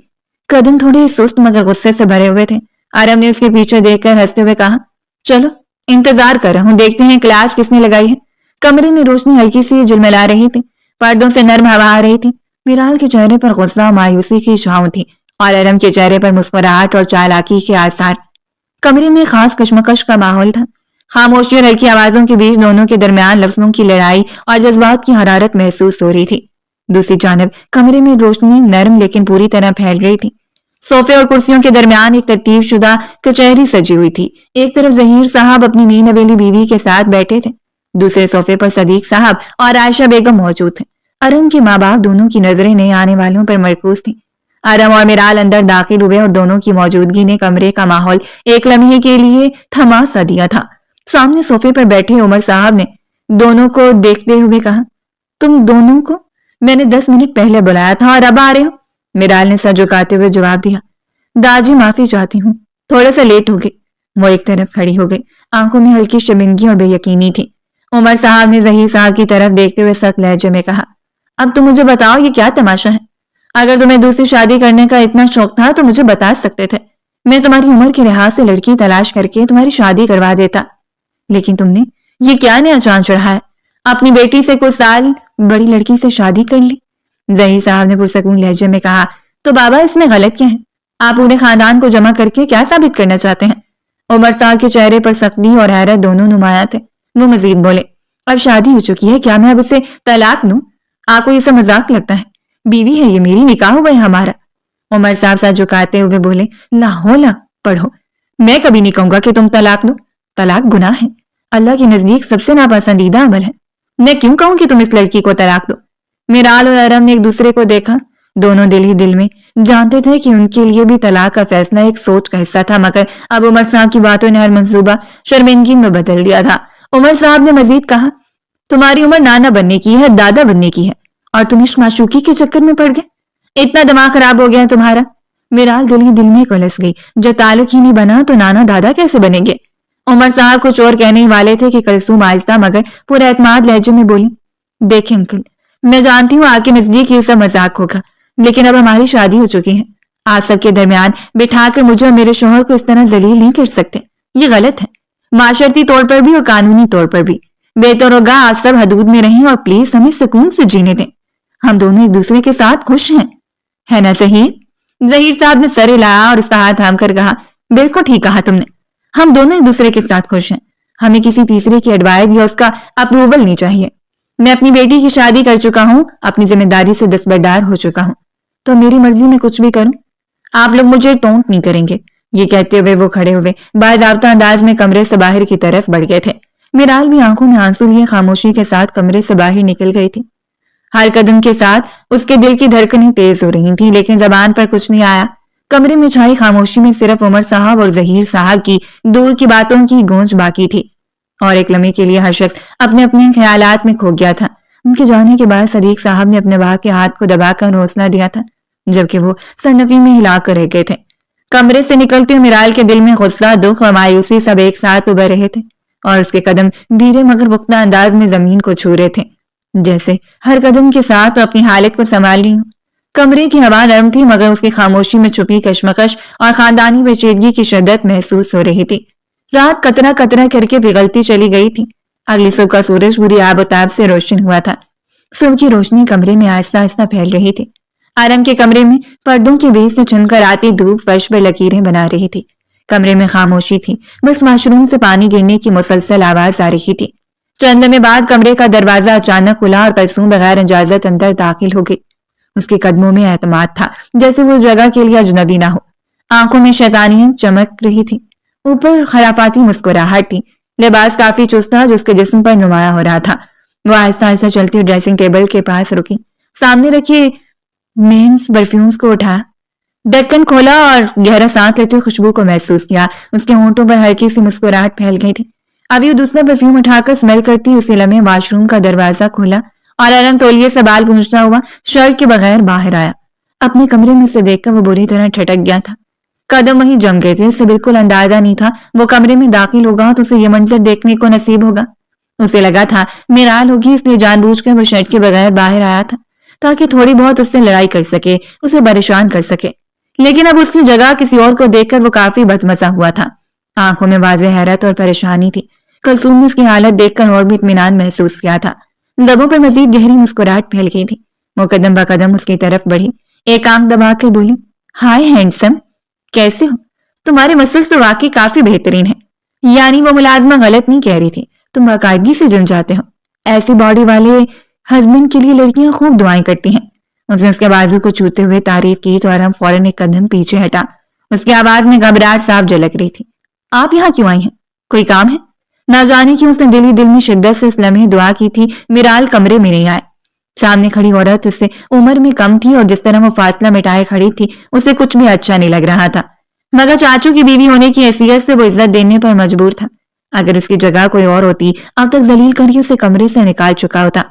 قدم تھوڑے سست مگر غصے سے بھرے ہوئے تھے۔ ارہم نے اس کے پیچھے دیکھ کر ہنستے ہوئے کہا، چلو انتظار کر رہا ہوں، دیکھتے ہیں کلاس کس نے لگائی ہے۔ کمرے میں روشنی ہلکی سی جلملا رہی تھی، پردوں سے نرم ہوا آ رہی تھی۔ میرال کے چہرے پر غصہ اور مایوسی کی چھاؤں تھی اور ارہم کے چہرے پر مسکراہٹ اور چالاکی کے آثار۔ کمرے میں خاص کشمکش کا ماحول تھا، خاموشی اور ہلکی آوازوں کے بیچ دونوں کے درمیان لفظوں کی لڑائی اور جذبات کی حرارت محسوس ہو رہی تھی۔ دوسری جانب کمرے میں روشنی نرم لیکن پوری طرح پھیل رہی تھی، صوفے اور کرسیوں کے درمیان ایک ترتیب شدہ کچہری سجی ہوئی تھی۔ ایک طرف ظہیر صاحب اپنی نئی نویلی بیوی کے ساتھ بیٹھے تھے، دوسرے صوفے پر صدیق صاحب اور عائشہ بیگم موجود تھے۔ ارہم کے ماں باپ دونوں کی نظریں نئے آنے والوں پر مرکوز تھیں۔ ارہم اور میرال اندر داخل ہوئے اور دونوں کی موجودگی نے کمرے کا ماحول ایک لمحے کے لیے تھما سا دیا تھا۔ سامنے صوفے پر بیٹھے عمر صاحب نے دونوں کو دیکھتے ہوئے کہا، تم دونوں کو میں نے 10 منٹ پہلے بلایا تھا اور اب آ رہے ہو؟ میرال نے سر جھکاتے ہوئے جواب دیا، داجی معافی چاہتی ہوں، تھوڑا سا لیٹ ہو گئی۔ وہ ایک طرف کھڑی ہو گئی، آنکھوں میں ہلکی شرمندگی اور بے یقینی تھی۔ عمر صاحب نے ظہیر صاحب کی طرف دیکھتے ہوئے سخت لہجے میں کہا، اب تم مجھے بتاؤ یہ کیا تماشا ہے؟ اگر تمہیں دوسری شادی کرنے کا اتنا شوق تھا تو مجھے بتا سکتے تھے، میں تمہاری عمر کے لحاظ سے لڑکی تلاش کر کے تمہاری شادی کروا دیتا، لیکن تم نے یہ کیا نیا چاند چڑھا ہے، اپنی بیٹی سے کچھ سال بڑی لڑکی سے شادی کر لی۔ ظہیر صاحب نے پرسکون لہجے میں کہا، تو بابا اس میں غلط کیا ہے؟ آپ پورے خاندان کو جمع کر کے کیا ثابت کرنا چاہتے ہیں؟ عمر صاحب کے چہرے پر سختی اور حیرت دونوں نمایاں تھے۔ وہ مزید بولے، اب شادی ہو چکی ہے، کیا میں اب اسے طلاق دوں؟ آپ کو یہ سب مذاق لگتا ہے؟ بیوی ہے یہ میری، نکاح ہوا ہے ہمارا۔ عمر صاحب سر جھکاتے ہوئے بولے، لا حول پڑھو، میں کبھی نہیں کہوں گا کہ تم طلاق دو، طلاق گناہ ہے، اللہ کے نزدیک سب سے ناپسندیدہ عمل ہے، میں کیوں کہوں کہ تم اس لڑکی کو طلاق دو؟ میرال اور ارہم نے ایک دوسرے کو دیکھا، دونوں دل ہی دل میں جانتے تھے کہ ان کے لیے بھی طلاق کا فیصلہ ایک سوچ کا حصہ تھا، مگر اب عمر صاحب کی باتوں نے ہر منصوبہ شرمندگی میں بدل دیا تھا۔ عمر صاحب نے مزید کہا، تمہاری عمر نانا بننے کی ہے، دادا بننے کی ہے، اور تم عشق معشوقی کے چکر میں پڑ گئے، اتنا دماغ خراب ہو گیا ہے تمہارا۔ میرال دل ہی دل میں کلس گئی، جب تعلق ہی نہیں بنا تو نانا دادا کیسے بنیں گے؟ عمر صاحب کچھ اور کہنے ہی والے تھے کہ کلثوم آہستہ مگر پورا اعتماد لہجے میں بولی، دیکھیں انکل، میں جانتی ہوں آپ کے نزدیک یہ سب مذاق ہوگا، لیکن اب ہماری شادی ہو چکی ہے، آپ سب کے درمیان بٹھا کر مجھے اور میرے شوہر کو اس طرح ذلیل نہیں کر سکتے، یہ غلط ہے، معاشرتی طور پر بھی اور قانونی طور پر بھی۔ بہتر ہوگا آپ سب حدود میں رہیں اور پلیز ہمیں سکون سے جینے دیں، ہم دونوں ایک دوسرے کے ساتھ خوش ہیں، ہے نا صحیح؟ ظہیر صاحب نے سر ہلایا اور اس کا ہاتھ تھام کر کہا، بالکل ٹھیک کہا تم نے، ہم دونوں ایک دوسرے کے ساتھ خوش ہیں، ہمیں کسی تیسرے کی ایڈوائز یا اس کا اپروول نہیں چاہیے۔ میں اپنی بیٹی کی شادی کر چکا ہوں، اپنی ذمہ داری سے دستبردار ہو چکا ہوں، تو میری مرضی میں کچھ بھی کروں، آپ لوگ مجھے ٹونٹ نہیں کریں گے۔ یہ کہتے ہوئے وہ کھڑے ہوئے باضابطہ انداز میں کمرے سے باہر کی طرف بڑھ گئے تھے۔ میرال بھی آنکھوں میں آنسو لیے خاموشی کے ساتھ کمرے سے باہر نکل گئی تھی۔ ہر قدم کے ساتھ اس کے دل کی دھڑکنیں تیز ہو رہی تھیں، لیکن زبان پر کچھ نہیں آیا۔ کمرے میں چھائی خاموشی میں صرف عمر صاحب اور ظہیر صاحب کی دور کی باتوں کی گونج باقی تھی، اور ایک لمحے کے لیے ہر شخص اپنے اپنے خیالات میں کھو گیا تھا۔ ان کے جانے کے بعد صدیق صاحب نے اپنے باپ کے ہاتھ کو دبا کر حوصلہ دیا تھا، جبکہ وہ سرنوی میں ہلا کر رہ گئے تھے۔ کمرے سے نکلتے ہوئے میرال کے دل میں غصہ، دکھ اور مایوسی سب ایک ساتھ ابھر رہے تھے، اور اس کے قدم دھیرے مگر پختہ انداز میں زمین کو چھو رہے تھے، جیسے ہر قدم کے ساتھ وہ اپنی حالت کو سنبھال رہی ہوں۔ کمرے کی ہوا نرم تھی، مگر اس کی خاموشی میں چھپی کشمکش اور خاندانی پیچیدگی کی شدت محسوس ہو رہی تھی۔ رات قطرہ قطرہ کر کے پگھلتی چلی گئی تھی۔ اگلی صبح کا سورج بری آب و تاب سے روشن ہوا تھا۔ صبح کی روشنی کمرے میں آہستہ آہستہ پھیل رہی تھی۔ آرم کے کمرے میں پردوں کے بیچ سے چھن کر آتی دھوپ فرش پر لکیریں بنا رہی تھی۔ کمرے میں خاموشی تھی، بس واش روم سے پانی گرنے کی مسلسل آواز آ رہی تھی۔ چند لمحے بعد کمرے کا دروازہ اچانک کھلا اور کلثوم بغیر اجازت اندر داخل ہو گئی۔ اس کے قدموں میں اعتماد تھا، جیسے وہ اس جگہ کے لیے اجنبی نہ ہو۔ آنکھوں میں شیطانیت چمک رہی تھی، اوپر خرافاتی مسکراہٹ تھی۔ لباس کافی چست تھا جو اس کے جسم پر نمایاں ہو رہا تھا۔ وہ آہستہ آہستہ چلتی ہوئی ڈریسنگ ٹیبل کے پاس رکی، سامنے رکھے مینز پرفیومز کو اٹھایا، ڈھکن کھولا اور گہرا سانس لیتے ہوئے خوشبو کو محسوس کیا۔ اس کے ہونٹوں پر ہلکی سی مسکراہٹ پھیل گئی تھی۔ ابھی وہ دوسرا پرفیوم اٹھا کر اسمیل کرتی اسی لمحے واش روم کا دروازہ کھولا اور ارم تولیے سے بال پونچھتا ہوا شرٹ کے بغیر باہر آیا۔ اپنے کمرے میں اسے دیکھ کر وہ بری طرح ٹھٹک گیا تھا۔ قدم وہیں جم گئے تھے۔ اسے بالکل اندازہ نہیں تھا وہ کمرے میں داخل ہوگا تو اسے یہ منظر دیکھنے کو نصیب ہوگا۔ اسے لگا تھا میرال ہوگی، اس لیے جان بوجھ کر وہ شرٹ کے بغیر باہر آیا تھا تاکہ تھوڑی بہت اس سے لڑائی کر سکے، اسے پریشان کر سکے۔ لیکن اب اس کی جگہ کسی اور کو دیکھ کر وہ کافی بدمزہ ہوا تھا۔ آنکھوں میں واضح حیرت اور پریشانی تھی۔ کلثوم نے اس کی حالت دیکھ کر اور بھی اطمینان محسوس کیا تھا۔ لبوں پر مزید گہری مسکراہٹ پھیل گئی تھی۔ وہ قدم بہ قدم اس کی طرف بڑھی، ایک آنکھ دبا کر بولی، ہائے ہینڈسم، کیسے ہو؟ تمہارے مسلس تو واقعی کافی بہترین ہیں۔ یعنی وہ ملازمہ غلط نہیں کہہ رہی تھی، تم باقاعدگی سے جم جاتے ہو۔ ایسی باڈی والے ہسبینڈ کے لیے لڑکیاں خوب دعائیں کرتی ہیں۔ اس نے اس کے بازو کو چھوتے ہوئے تعریف کی تو ارم فوراً ایک قدم پیچھے ہٹا۔ اس کی آواز میں گھبراہٹ صاف جھلک رہی تھی۔ آپ یہاں کیوں آئی ہیں؟ کوئی کام ہے؟ نہ جانے کیوں اس نے دل ہی دل میں شدت سے اس لمحے دعا کی تھی میرال کمرے میں نہیں آئے۔ سامنے کھڑی عورت اس سے عمر میں کم تھی اور جس طرح وہ فاصلہ مٹائے کھڑی تھی اسے کچھ بھی اچھا نہیں لگ رہا تھا، مگر چاچو کی بیوی ہونے کی حیثیت سے وہ عزت دینے پر مجبور تھا۔ اگر اس کی جگہ کوئی اور ہوتی اب تک ذلیل کر کے اسے کمرے سے نکال چکا ہوتا۔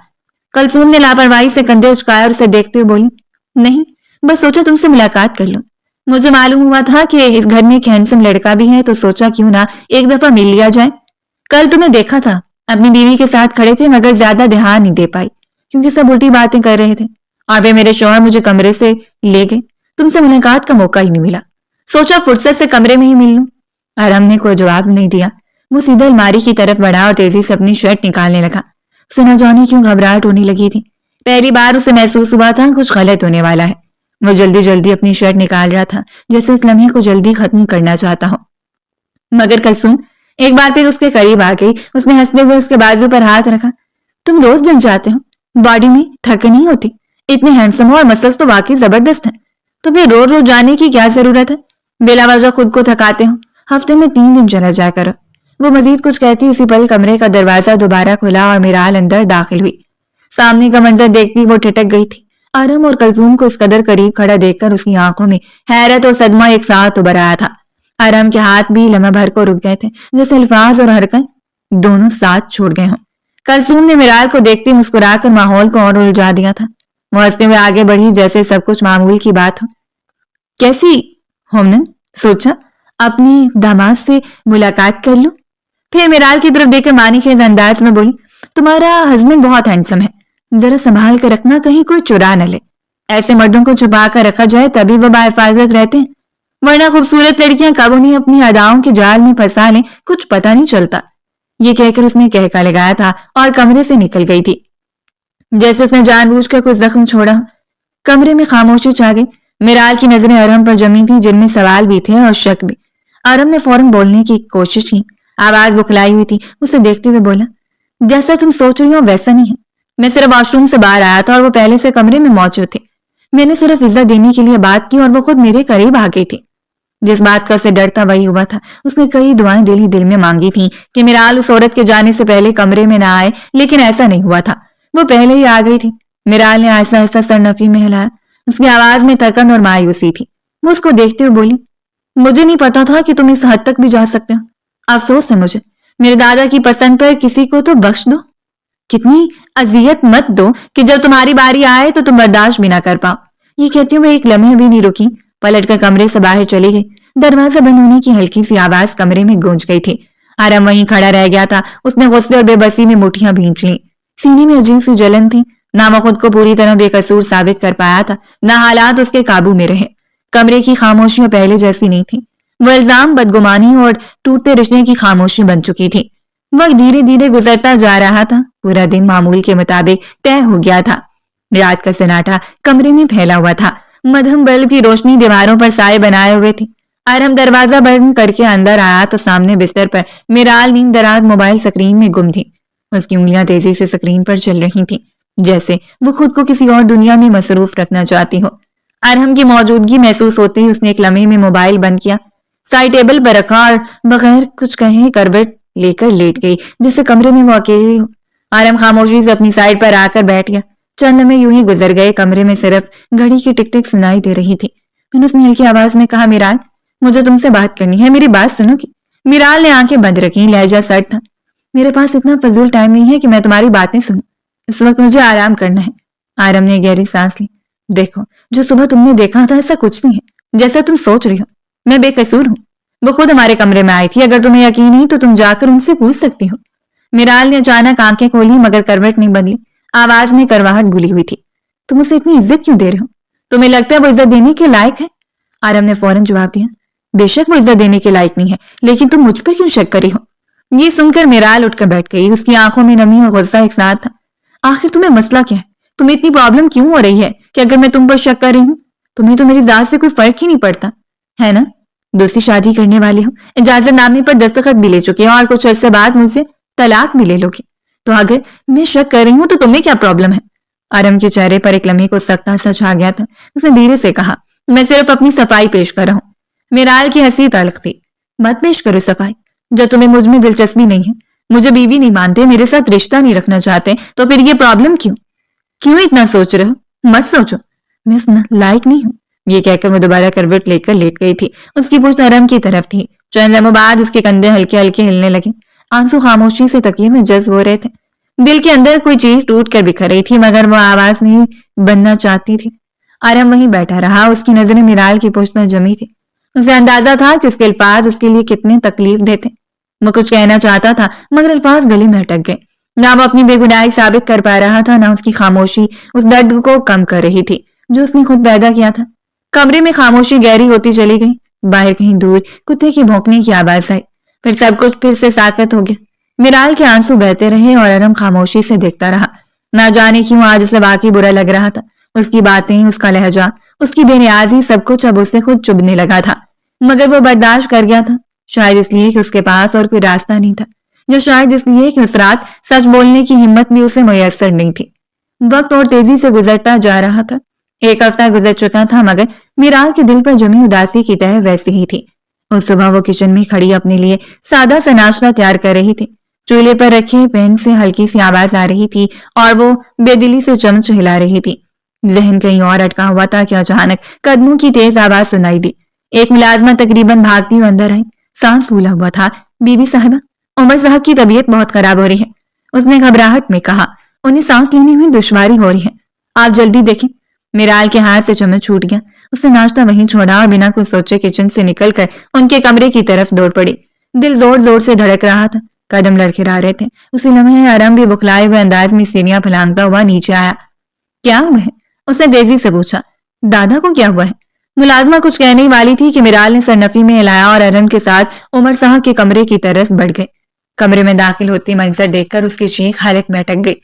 کلثوم نے لاپرواہی سے کندھے اچکائے اور اسے دیکھتے ہوئے بولی، نہیں، بس سوچا تم سے ملاقات کر لوں۔ مجھے معلوم ہوا تھا کہ اس گھر میں ایک ہینڈسم لڑکا بھی ہے، تو سوچا کیوں نہ ایک دفعہ مل لیا جائے۔ کل تمہیں دیکھا تھا، اپنی بیوی کے ساتھ کھڑے تھے، مگر زیادہ دھیان نہیں دے پائی کیونکہ سب الٹی باتیں کر رہے تھے، اور پھر میرے شوہر مجھے کمرے سے لے گئے، تم سے ملاقات کا موقع ہی نہیں ملا۔ سوچا فرصت سے کمرے میں ہی مل لوں۔ ارم نے کوئی جواب نہیں دیا۔ وہ سیدھا الماری کی طرف بڑھا اور تیزی سے اپنی شرٹ نکالنے لگا۔ اسے نہ جانے کیوں گھبراہٹ ہونے لگی تھی۔ پہلی بار اسے محسوس ہوا تھا کچھ غلط ہونے والا ہے۔ وہ جلدی جلدی اپنی شرٹ نکال رہا تھا، جیسے اس لمحے کو جلدی ختم کرنا چاہتا ہو۔ مگر کلثوم ایک بار پھر اس کے قریب آ گئی۔ اس نے ہنستے ہوئے اس کے بازو پر ہاتھ رکھا، تم روز جم جاتے ہو، باڈی میں تھک نہیں ہوتی؟ اتنے ہینڈسم ہو اور مسلس تو واقعی زبردست ہیں، تو پھر روز روز جانے کی کیا ضرورت ہے؟ بلا وجہ خود کو تھکاتے ہو، ہفتے میں 3 دن چلا جایا کرو۔ وہ مزید کچھ کہتی اسی پل کمرے کا دروازہ دوبارہ کھلا اور میرال اندر داخل ہوئی۔ سامنے کا منظر دیکھتی وہ ٹھٹک گئی تھی۔ ارم اور کلثوم کو اس قدر قریب کھڑا دیکھ کر اس کی آنکھوں میں حیرت اور صدمہ ایک ساتھ ابھر آیا تھا۔ ارم کے ہاتھ بھی لمحہ بھر کو رک گئے تھے، جیسے الفاظ اور حرکت دونوں ساتھ چھوڑ گئے ہوں۔ کلثوم نے میرال کو دیکھتے مسکرا کر ماحول کو اور الجھا دیا تھا۔ وہ ہنستے ہوئے آگے بڑھی جیسے سب کچھ معمول کی بات ہو۔ کیسی ہومنن؟ سوچا اپنی داماد سے ملاقات کر لوں۔ پھر میرال کی طرف دیکھ کر معنی خیز انداز میں بولی، تمہارا ہسبینڈ بہت ہینڈسم ہے، ذرا سنبھال کر رکھنا کہیں کوئی چرا نہ لے۔ ایسے مردوں کو چھپا کر رکھا جائے تبھی وہ باحفاظت رہتے ہیں، ورنہ خوبصورت لڑکیاں کب انہیں اپنی اداؤں کے جال میں پھنسا لیں کچھ پتہ نہیں چلتا۔ یہ کہہ کر اس نے کہکا لگایا تھا اور کمرے سے نکل گئی تھی، جیسے اس نے جان بوجھ کر کوئی زخم چھوڑا۔ کمرے میں خاموشی چھا گئی۔ میرال کی نظریں ارم پر جمی تھی، جن میں سوال بھی تھے اور شک بھی۔ ارم نے فوراً بولنے کی کوشش کی، آواز بکھلائی ہوئی تھی۔ اسے دیکھتے ہوئے بولا، جیسا تم سوچ رہی ہو ویسا نہیں ہے، میں صرف واش روم سے باہر آیا تھا اور وہ پہلے سے کمرے میں موجود تھے۔ میں نے صرف عزت دینے کے لیے بات کی اور وہ خود میرے قریب آ گئی تھی۔ جس بات کا اسے ڈر تھا وہی ہوا تھا۔ اس نے کئی دعائیں دل ہی دل میں مانگی تھیں کہ میرال اس عورت کے جانے سے پہلے کمرے میں نہ آئے، لیکن ایسا نہیں ہوا تھا، وہ پہلے ہی آ گئی تھی۔ میرال نے آہستہ آہستہ سر نفی میں ہلایا، اس کی آواز میں تھکن اور مایوسی تھی۔ وہ اس کو دیکھتے ہوئے بولی، مجھے نہیں پتا تھا کہ تم اس حد تک بھی جا سکتے ہو، افسوس ہے مجھے، میرے دادا کی پسند پر کسی کو تو بخش دو، کتنی اذیت مت دو کہ جب تمہاری باری آئے تو تم برداشت بھی نہ کر پاؤ۔ یہ کہتی ہوں میں ایک لمحے بھی نہیں رکی، پلٹ کر کمرے سے باہر چلی گئی۔ دروازہ بند ہونے کی ہلکی سی آواز کمرے میں گونج گئی تھی۔ آرم وہیں کھڑا رہ گیا تھا، اس نے غصے اور بے بسی میں مٹھیاں بھینچ لیں، سینے میں عجیب سی جلن تھی، نہ وہ خود کو پوری طرح بے قصور ثابت کر پایا تھا، نہ حالات اس کے قابو میں رہے۔ کمرے کی خاموشیاں پہلے جیسی نہیں تھی، وہ الزام، بدگمانی اور ٹوٹتے رشتے کی خاموشی بن چکی تھی۔ وقت دھیرے دھیرے گزرتا جا رہا تھا، پورا دن معمول کے مطابق طے ہو گیا تھا۔ رات کا سناٹا کمرے میں پھیلا ہوا تھا، مدھم بلب کی روشنی دیواروں پر سائے بنائے ہوئے تھی۔ آرم دروازہ بند کر کے اندر آیا تو سامنے بستر پر میرال نیم دراز موبائل سکرین میں گم تھی۔ اس کی انگلیاں تیزی سے سکرین پر چل رہی تھیں، جیسے وہ خود کو کسی اور دنیا میں مصروف رکھنا چاہتی ہو۔ ارحم کی موجودگی محسوس ہوتے ہی اس نے ایک لمحے میں موبائل بند کیا، سائے ٹیبل پر رکھا اور بغیر کچھ کہے کروٹ لے کر لیٹ گئی، جیسے کمرے میں وہ اکیلی ہو۔ ارحم خاموشی سے اپنی سائڈ پر آ کر بیٹھ گیا۔ چند لمحے یوں ہی گزر گئے، کمرے میں صرف گھڑی کی ٹک ٹک سنائی دے رہی تھی۔ پھر اس نے ہلکی آواز میں کہا، میرال مجھے تم سے بات کرنی ہے، میری بات سنو گی؟ میرال نے آنکھیں بند رکھی، لہجہ سرد تھا۔ میرے پاس اتنا فضول ٹائم نہیں ہے کہ میں تمہاری باتیں سنوں، اس وقت مجھے آرام کرنا ہے۔ آرم نے گہری سانس لی۔ دیکھو، جو صبح تم نے دیکھا تھا ایسا کچھ نہیں ہے جیسا تم سوچ رہی ہو، میں بے قصور ہوں، وہ خود ہمارے کمرے میں آئی تھی، اگر تمہیں یقین نہیں تو تم جا کر ان سے پوچھ سکتی ہو۔ میرال نے اچانک آنکھیں کھولی مگر کروٹ نہیں بدلی، آواز میں کرواہٹ گھلی ہوئی تھی۔ تم اسے اتنی عزت کیوں دے رہے ہو؟ تمہیں لگتا ہے وہ عزت دینے کے لائق ہے؟ آرم نے فوراً جواب دیا، بے شک وہ عزت دینے کے لائق نہیں ہے، لیکن تم مجھ پر کیوں شک کری ہو؟ یہ سن کر میرال اٹھ کر بیٹھ گئی، اس کی آنکھوں میں نمی اور غصہ ایک ساتھ تھا۔ آخر تمہیں مسئلہ کیا ہے؟ تمہیں اتنی پرابلم کیوں ہو رہی ہے کہ اگر میں تم پر شک کر رہی ہوں تمہیں تو میری ذات سے کوئی فرق ہی نہیں پڑتا ہے نا؟ دوسری شادی کرنے والے ہو، اجازت نامے پر دستخط بھی لے چکے ہو اور کچھ عرصے بعد مجھ سے طلاق بھی لے لو گے، تو اگر میں شک کر رہی ہوں تو تمہیں کیا پرابلم ہے؟ آرم کے چہرے پر ایک لمحے کو سختہ سا چھا گیا تھا، اس نے دھیرے سے کہا، میں صرف اپنی صفائی پیش کر رہا ہوں۔ میرال کی ہنسی تلخ تھی، مت پیش کرو صفائی، جب تمہیں مجھ میں دلچسپی نہیں ہے، مجھے بیوی نہیں مانتے، میرے ساتھ رشتہ نہیں رکھنا چاہتے، تو پھر یہ پرابلم کیوں اتنا سوچ رہے ہو؟ مت سوچو، میں اس لائق نہیں ہوں۔ یہ کہہ کر وہ دوبارہ کروٹ لے کر لیٹ گئی تھی، اس کی پشت آرم کی طرف تھی۔ چند لمحوں بعد اس کے کندھے ہلکے ہلکے ہلنے لگے، آنسو خاموشی سے تکیے میں جذب ہو رہے تھے، دل کے اندر کوئی چیز ٹوٹ کر بکھر رہی تھی مگر وہ آواز نہیں بننا چاہتی تھی۔ آرم وہیں بیٹھا رہا، اس کی نظریں میرال کی پشت میں جمی تھی، اسے اندازہ تھا کہ اس کے الفاظ اس کے لیے کتنے تکلیف دیتے۔ وہ کچھ کہنا چاہتا تھا مگر الفاظ گلے میں اٹک گئے، نہ وہ اپنی بے گناہی ثابت کر پا رہا تھا، نہ اس کی خاموشی اس درد کو کم کر رہی تھی جو اس نے خود پیدا کیا تھا۔ کمرے میں خاموشی گہری ہوتی چلی گئی، باہر کہیں دور کتے کی بھونکنے کی آواز آئی، پھر سب کچھ پھر سے ساکت ہو گیا۔ میرال کے آنسو بہتے رہے اور ارم خاموشی سے دیکھتا رہا، نہ جانے کیوں آج اسے واقعی برا لگ رہا تھا، اس کی باتیں، اس کا لہجہ، اس کی بے نیازی، سب کچھ اب اسے خود چبھنے لگا تھا، مگر وہ برداشت کر گیا تھا، شاید اس لیے کہ اس کے پاس اور کوئی راستہ نہیں تھا، یا شاید اس لیے کہ اس رات سچ بولنے کی ہمت بھی اسے میسر نہیں تھی۔ وقت اور تیزی سے گزرتا جا رہا تھا، ایک ہفتہ گزر چکا تھا مگر میرال کے دل پر جمی اداسی کی تہ ویسی ہی تھی۔ اس صبح وہ کچن میں کھڑی اپنے لیے سادہ سا ناشتہ تیار کر رہی تھی، چولہے پر رکھے پین سے ہلکی سی آواز آ رہی تھی اور وہ بے دلی سے چمچ ہلا رہی تھی۔ ذہن کہیں اور اٹکا ہوا تھا کہ اچانک قدموں کی تیز آواز سنائی دی، ایک ملازمہ تقریباً بھاگتی ہوئی اندر آئی، سانس پھولا ہوا تھا۔ بی بی صاحبہ، عمر صاحب کی طبیعت بہت خراب ہو رہی ہے، اس نے گھبراہٹ میں کہا، انہیں سانس لینے میں دشواری ہو رہی ہے، آپ جلدی دیکھیں۔ میرال کے ہاتھ سے چمچ چھوٹ گیا، اس نے ناشتہ وہیں چھوڑا اور بنا کچھ سوچے کچن سے نکل کر ان کے کمرے کی طرف دوڑ پڑی۔ دل زور زور سے دھڑک رہا تھا، قدم لڑکھڑا رہے تھے۔ اسی لمحے آرم بھی بکھلائے ہوئے انداز میں سیڑھیاں پھلانگتا ہوا نیچے آیا۔ کیا ہوا ہے؟ اس نے تیزی سے پوچھا۔ دادا کو کیا ہوا ہے؟ ملازمہ کچھ کہنے ہی والی تھی کہ میرال نے سرنفی میں ہلایا اور ارم کے ساتھ عمر صاحب کے کمرے کی طرف بڑھ گئے۔ کمرے میں داخل ہوتی منظر دیکھ کر اس کی چیخ حالت میں اٹک گئی۔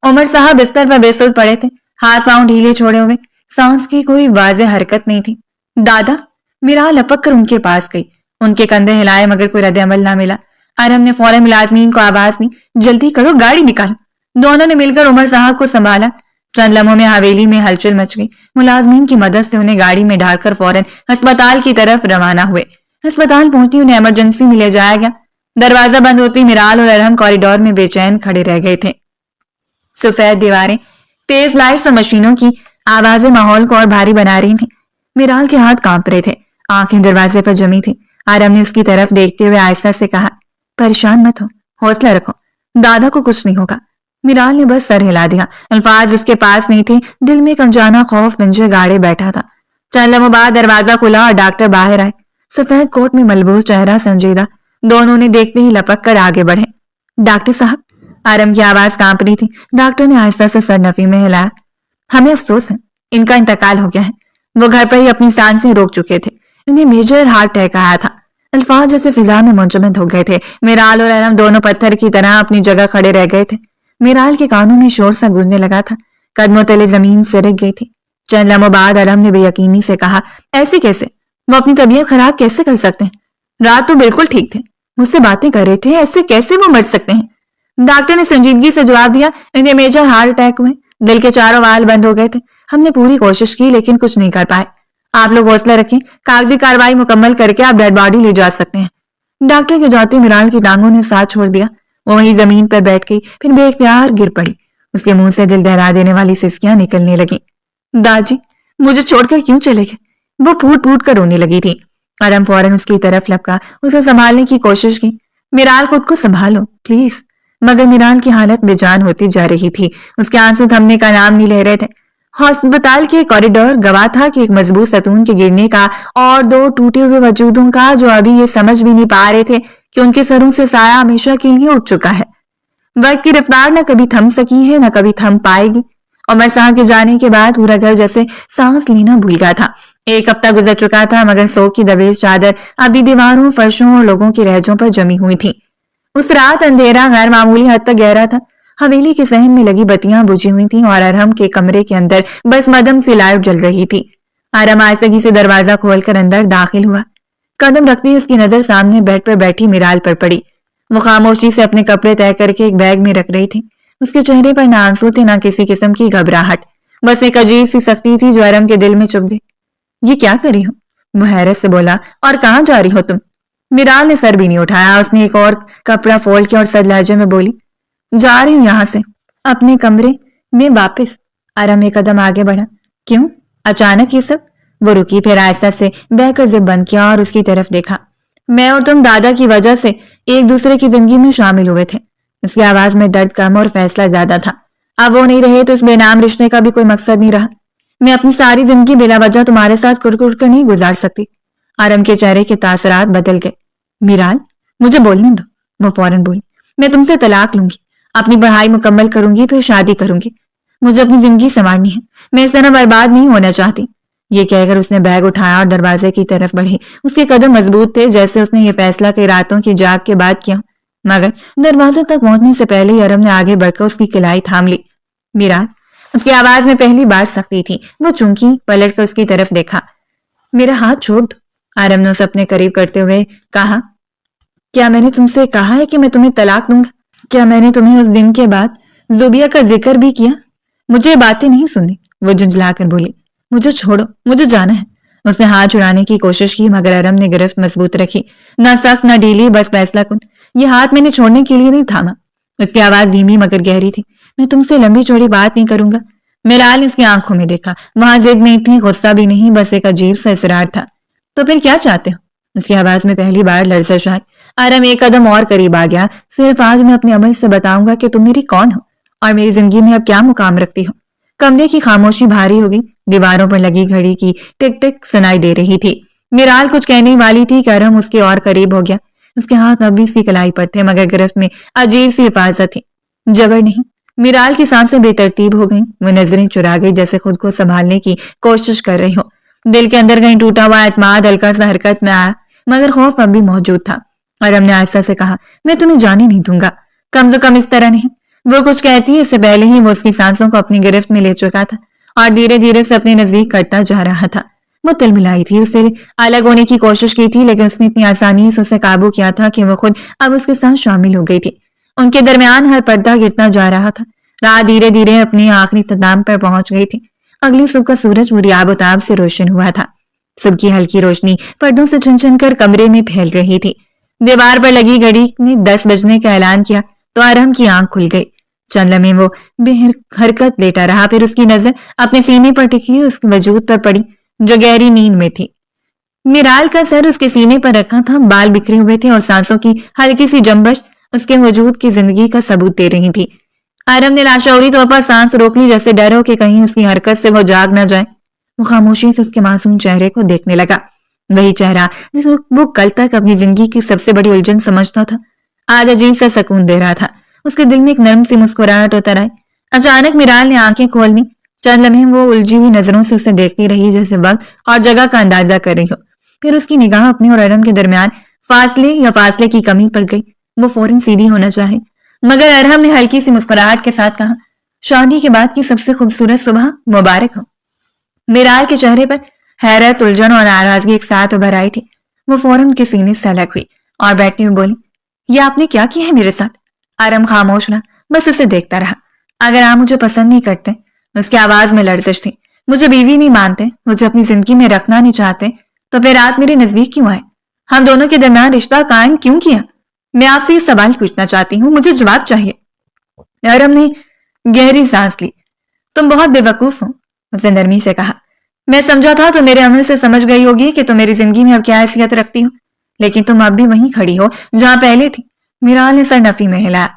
عمر صاحب بستر پر بے سود پڑے تھے، ہاتھ پاؤں ڈھیلے چھوڑے ہوئے، سانس کی کوئی واضح حرکت نہیں تھی۔ دادا! میرال لپک کر ان کے پاس گئی، ان کے کندھے ہلائے مگر کوئی رد عمل نہ ملا۔ ارم نے فوراً ملازمین کو آواز دی، جلدی کرو، گاڑی نکالو۔ دونوں نے مل کر عمر صاحب کو سنبھالا، چند لمحوں میں حویلی میں ہلچل مچ گئی۔ ملازمین کی مدد سے انہیں گاڑی میں ڈال کر فوراً ہسپتال کی طرف روانہ ہوئے۔ ہسپتال پہنچتے انہیں ایمرجنسی میں لے جایا گیا۔ دروازہ بند ہوتی میرال اور ارحم کوریڈور میں بے چین کھڑے رہ گئے تھے۔ سفید دیواریں، تیز لائٹس اور مشینوں کی آوازیں ماحول کو اور بھاری بنا رہی تھیں۔ میرال کے ہاتھ کانپ رہے تھے، آنکھیں دروازے پر جمی تھی۔ ارحم نے اس کی طرف دیکھتے ہوئے آہستہ سے کہا، پریشان مت ہو، حوصلہ رکھو، دادا کو کچھ نہیں ہوگا۔ میرال نے بس سر ہلا دیا، الفاظ اس کے پاس نہیں تھے، دل میں ایک انجانا خوف پنجے گاڑے بیٹھا تھا۔ چند لمحوں بعد دروازہ کھلا اور ڈاکٹر باہر آئے، سفید کوٹ میں ملبوس، چہرہ سنجیدہ۔ دونوں نے دیکھتے ہی لپک کر آگے بڑھے۔ ڈاکٹر صاحب، ارحم کی آواز کانپ رہی تھی۔ ڈاکٹر نے آہستہ سے سر نفی میں ہلایا۔ ہمیں افسوس ہے، ان کا انتقال ہو گیا ہے۔ وہ گھر پر ہی اپنی سانسیں روک چکے تھے، انہیں میجر ہارٹ اٹیک آیا تھا۔ الفاظ جیسے فضا میں منجمد ہو گئے تھے۔ میرال اور ارحم دونوں پتھر کی طرح اپنی جگہ کھڑے رہ گئے تھے۔ میرال کے کانوں میں شور سا گونجنے لگا تھا، قدموں تلے زمین سرک گئی تھی۔ چند لمحوں بعد ارحم نے بے یقینی سے کہا، ایسے کیسے؟ وہ اپنی طبیعت خراب کیسے کر سکتے ہیں؟ رات تو بالکل ٹھیک تھے، مجھ سے باتیں کر رہے تھے، ایسے کیسے وہ مر سکتے ہیں؟ ڈاکٹر نے سنجیدگی سے جواب دیا، انہیں میجر ہارٹ اٹیک ہوئے، دل کے چاروں وال بند ہو گئے تھے۔ ہم نے پوری کوشش کی لیکن کچھ نہیں کر پائے۔ آپ لوگ حوصلہ رکھیں، کاغذی کارروائی مکمل کر کے آپ ڈیڈ باڈی لے جا سکتے ہیں۔ ڈاکٹر کے جاتے میرال کی ٹانگوں نے ساتھ چھوڑ دیا، وہ وہیں زمین پر بیٹھ گئی، پھر بے اختیار گر پڑی۔ اس کے منہ سے دل دہلا دینے والی سسکیاں نکلنے لگیں۔ داجی، مجھے چھوڑ کر کیوں چلے گئے؟ وہ پھوٹ پھوٹ کر رونے لگی تھی۔ ارحم فوراً اس کی طرف لپکا، اسے سنبھالنے کی کوشش کی۔ میرال، خود کو سنبھالو پلیز۔ مگر میرال کی حالت بے جان ہوتی جا رہی تھی، اس کے آنسو تھمنے کا نام نہیں لے رہے تھے۔ ہسپتال کے کوریڈور گواہ تھا کہ ایک مضبوط ستون کے گرنے کا اور دو ٹوٹے ہوئے وجودوں کا، جو ابھی یہ سمجھ بھی نہیں پا رہے تھے کہ ان کے سروں سے سایہ ہمیشہ کے لیے اٹھ چکا ہے۔ وقت کی رفتار نہ کبھی تھم سکی ہے نہ کبھی تھم پائے گی۔ عمر صاحب کے جانے کے بعد پورا گھر جیسے سانس لینا بھول گیا تھا۔ ایک ہفتہ گزر چکا تھا مگر سوگ کی دبیج چادر ابھی دیواروں، فرشوں اور لوگوں کی لہجوں پر جمی ہوئی تھی۔ اس رات اندھیرا غیر معمولی حد تک گہرا تھا۔ حویلی کے صحن میں لگی بتیاں بجھی ہوئی تھیں اور ارحم کے کمرے کے اندر بس مدم سی لائٹ جل رہی تھی۔ ارحم آہستگی سے دروازہ کھول کر اندر داخل ہوا۔ قدم رکھتے ہی اس کی نظر سامنے بیڈ پر بیٹھی میرال پر پڑی۔ وہ خاموشی سے اپنے کپڑے طے کر کے ایک بیگ میں رکھ رہی تھی۔ اس کے چہرے پر نہ آنسو تھے نہ کسی قسم کی گھبراہٹ، بس ایک عجیب سی سختی تھی جو ارحم کے دل میں چبھ گئی۔ یہ کیا کری ہو؟ وہ حیرت سے بولا، اور کہاں جا رہی ہو تم؟ میرال نے سر بھی نہیں اٹھایا، اس نے ایک اور کپڑا فولڈ کیا اور سد لہجے میں بولی، جا رہی ہوں یہاں سے اپنے کمرے میں واپس۔ ارحم ایک قدم آگے بڑھا۔ کیوں اچانک یہ سب؟ وہ رکی، پھر آہستہ سے بیگ کا زپ بند کیا اور اس کی طرف دیکھا۔ میں اور تم دادا کی وجہ سے ایک دوسرے کی زندگی میں شامل ہوئے تھے۔ اس کی آواز میں درد کم اور فیصلہ زیادہ تھا۔ اب وہ نہیں رہے تو اس بے نام رشتے کا بھی کوئی مقصد نہیں رہا۔ میں اپنی ساری زندگی بلا وجہ تمہارے ساتھ کڑ کر نہیں گزار سکتی۔ ارحم کے چہرے کے تاثرات بدل گئے۔ میرال، مجھے بولنے دو، وہ فوراً بولی۔ میں تم سے طلاق لوں گی، اپنی پڑھائی مکمل کروں گی، پھر شادی کروں گی۔ مجھے اپنی زندگی سنوارنی ہے، میں اس طرح برباد نہیں ہونا چاہتی۔ یہ کہہ کر اس نے بیگ اٹھایا اور دروازے کی طرف بڑھی۔ اس کے قدم مضبوط تھے، جیسے اس نے یہ فیصلہ کئی راتوں کی جاگ کے بعد کیا، مگر دروازے تک پہنچنے سے پہلے ہی ارحم نے آگے بڑھ کر اس کی کلائی تھام لی۔ میرال، اس کی آواز میں پہلی بار سختی تھی۔ وہ چونکی، پلٹ کر اس کی طرف دیکھا۔ میرا ہاتھ چھوڑ دو، ارحم نے اسے اپنے قریب کرتے ہوئے کہا۔ کیا میں نے تم سے کہا ہے کہ میں تمہیں طلاق دوں گا؟ کیا میں نے تمہیں اس دن کے بعد زوبیہ کا ذکر بھی کیا؟ مجھے باتیں نہیں سنی، وہ جھنجھلا کر بولی۔ مجھے چھوڑو، مجھے جانا ہے۔ اس نے ہاتھ چھڑانے کی کوشش کی مگر ارحم نے گرفت مضبوط رکھی، نہ سخت نہ ڈھیلی، بس فیصلہ کن۔ یہ ہاتھ میں نے چھوڑنے کے لیے نہیں تھاما۔ اس کی آواز دھیمی مگر گہری تھی۔ میں تم سے لمبی چوڑی بات نہیں کروں گا۔ میرال نے اس کی آنکھوں میں دیکھا، وہاں ضد نہیں تھی، غصہ بھی نہیں، بس ایک عجیب سا اصرار تھا۔ تو پھر کیا چاہتے ہو؟ اس کی آواز میں پہلی بار لرزش آئی۔ ارحم ایک قدم اور قریب آ گیا۔ صرف آج میں اپنے عمل سے بتاؤں گا کہ تم میری کون ہو اور میری زندگی میں اب کیا مقام رکھتی ہو۔ کمرے کی خاموشی بھاری ہو گئی، دیواروں پر لگی گھڑی کی ٹک ٹک سنائی دے رہی تھی۔ میرال کچھ کہنے والی تھی کہ ارحم اس کے اور قریب ہو گیا۔ اس کے ہاتھ اب بھی اس کی کلائی پر تھے مگر گرفت میں عجیب سی حفاظت تھی۔ جبر نہیں۔ میرال کی سانسیں بے ترتیب ہو گئیں، وہ نظریں چرا گئی جیسے خود کو سنبھالنے کی کوشش کر رہی ہو۔ دل کے اندر کہیں ٹوٹا ہوا اعتماد ہلکا سا حرکت میں آیا مگر خوف اب بھی موجود تھا۔ ارحم نے آہستہ سے کہا، میں تمہیں جانے نہیں دوں گا، کم سے کم اس طرح نہیں۔ وہ کچھ کہتی ہے اس سے پہلے ہی وہ اس کی سانسوں کو اپنی گرفت میں لے چکا تھا اور دھیرے دھیرے سے اپنے نزدیک کرتا جا رہا تھا۔ وہ تل ملائی تھی، اس سے الگ ہونے کی کوشش کی تھی لیکن اس نے اتنی آسانی سے اسے قابو کیا تھا کہ وہ خود اب اس کے ساتھ شامل ہو گئی تھی۔ ان کے درمیان ہر پردہ گرتا جا رہا تھا۔ رات دھیرے دھیرے اپنی آخری اختتام پر پہنچ گئی تھی۔ اگلی صبح کا سورج پوری آب و تاب سے روشن ہوا تھا۔ صبح کی ہلکی روشنی پردوں سے چھن چھن کر کمرے میں پھیل رہی تھی۔ دیوار پر لگی گھڑی نے 10 بجنے کا اعلان کیا تو ارحم کی آنکھ کھل گئی۔ چند لمحے وہ بے حرکت لیٹا رہا، پھر اس کی نظر اپنے سینے پر ٹکی اس کے وجود پر پڑی جو گہری نیند میں تھی۔ میرال کا سر اس کے سینے پر رکھا تھا، بال بکھرے ہوئے تھے اور سانسوں کی ہلکی سی جنبش اس کے وجود کی زندگی کا ثبوت دے رہی تھی۔ ارحم نے لاشعوری طور پر سانس روک لی، جیسے ڈر ہو کہ کہیں اس کی حرکت سے وہ جاگ نہ جائے۔ وہ خاموشی سے اس کے معصوم چہرے کو دیکھنے لگا، وہی چہرہ جس وہ کل تک اپنی زندگی کی سب سے بڑی الجھن سمجھتا تھا، آج عجیب سا سکون دے رہا تھا۔ اس کے دل میں ایک نرم سی مسکراہٹ اتر آئی۔ اچانک میرال نے آنکھیں کھول لی۔ چند لمحے وہ الجھی ہوئی نظروں سے اسے دیکھتی رہی، جیسے وقت اور جگہ کا اندازہ کر رہی ہو۔ پھر اس کی نگاہ اپنے اور ارحم کے درمیان فاصلے کی کمی پڑ گئی۔ وہ فوراً سیدھی ہونا چاہے، مگر ارحم نے ہلکی سی مسکراہٹ کے ساتھ کہا، شادی کے بعد کی سب سے خوبصورت صبح مبارک ہو۔ میرال کے چہرے پر حیرت، الجھن اور ناراضگی ایک ساتھ ابھر آئی تھی۔ وہ فوراً کے سینے سے الگ ہوئی اور بیٹھتے ہوئے بولی، یہ آپ نے کیا کیا ہے میرے ساتھ؟ ارحم خاموش رہا، بس اسے دیکھتا رہا۔ اگر آپ مجھے پسند نہیں کرتے، اس کی آواز میں لرزش تھی، مجھے بیوی نہیں مانتے، مجھے اپنی زندگی میں رکھنا نہیں چاہتے، تو پھر رات میرے نزدیک کیوں آئے؟ ہم دونوں کے درمیان رشتہ قائم کیوں کیا؟ میں آپ سے یہ سوال پوچھنا چاہتی ہوں، مجھے جواب چاہیے۔ ارحم نے گہری سانس لی۔ تم بہت بے وقوف ہو، اسے نرمی سے کہا۔ میں سمجھا تھا تو میرے عمل سے سمجھ گئی ہوگی کہ تم میری زندگی میں اب کیا حیثیت رکھتی ہو، لیکن تم اب بھی وہیں کھڑی ہو جہاں پہلے تھی۔ میرال نے سر نفی میں ہلایا۔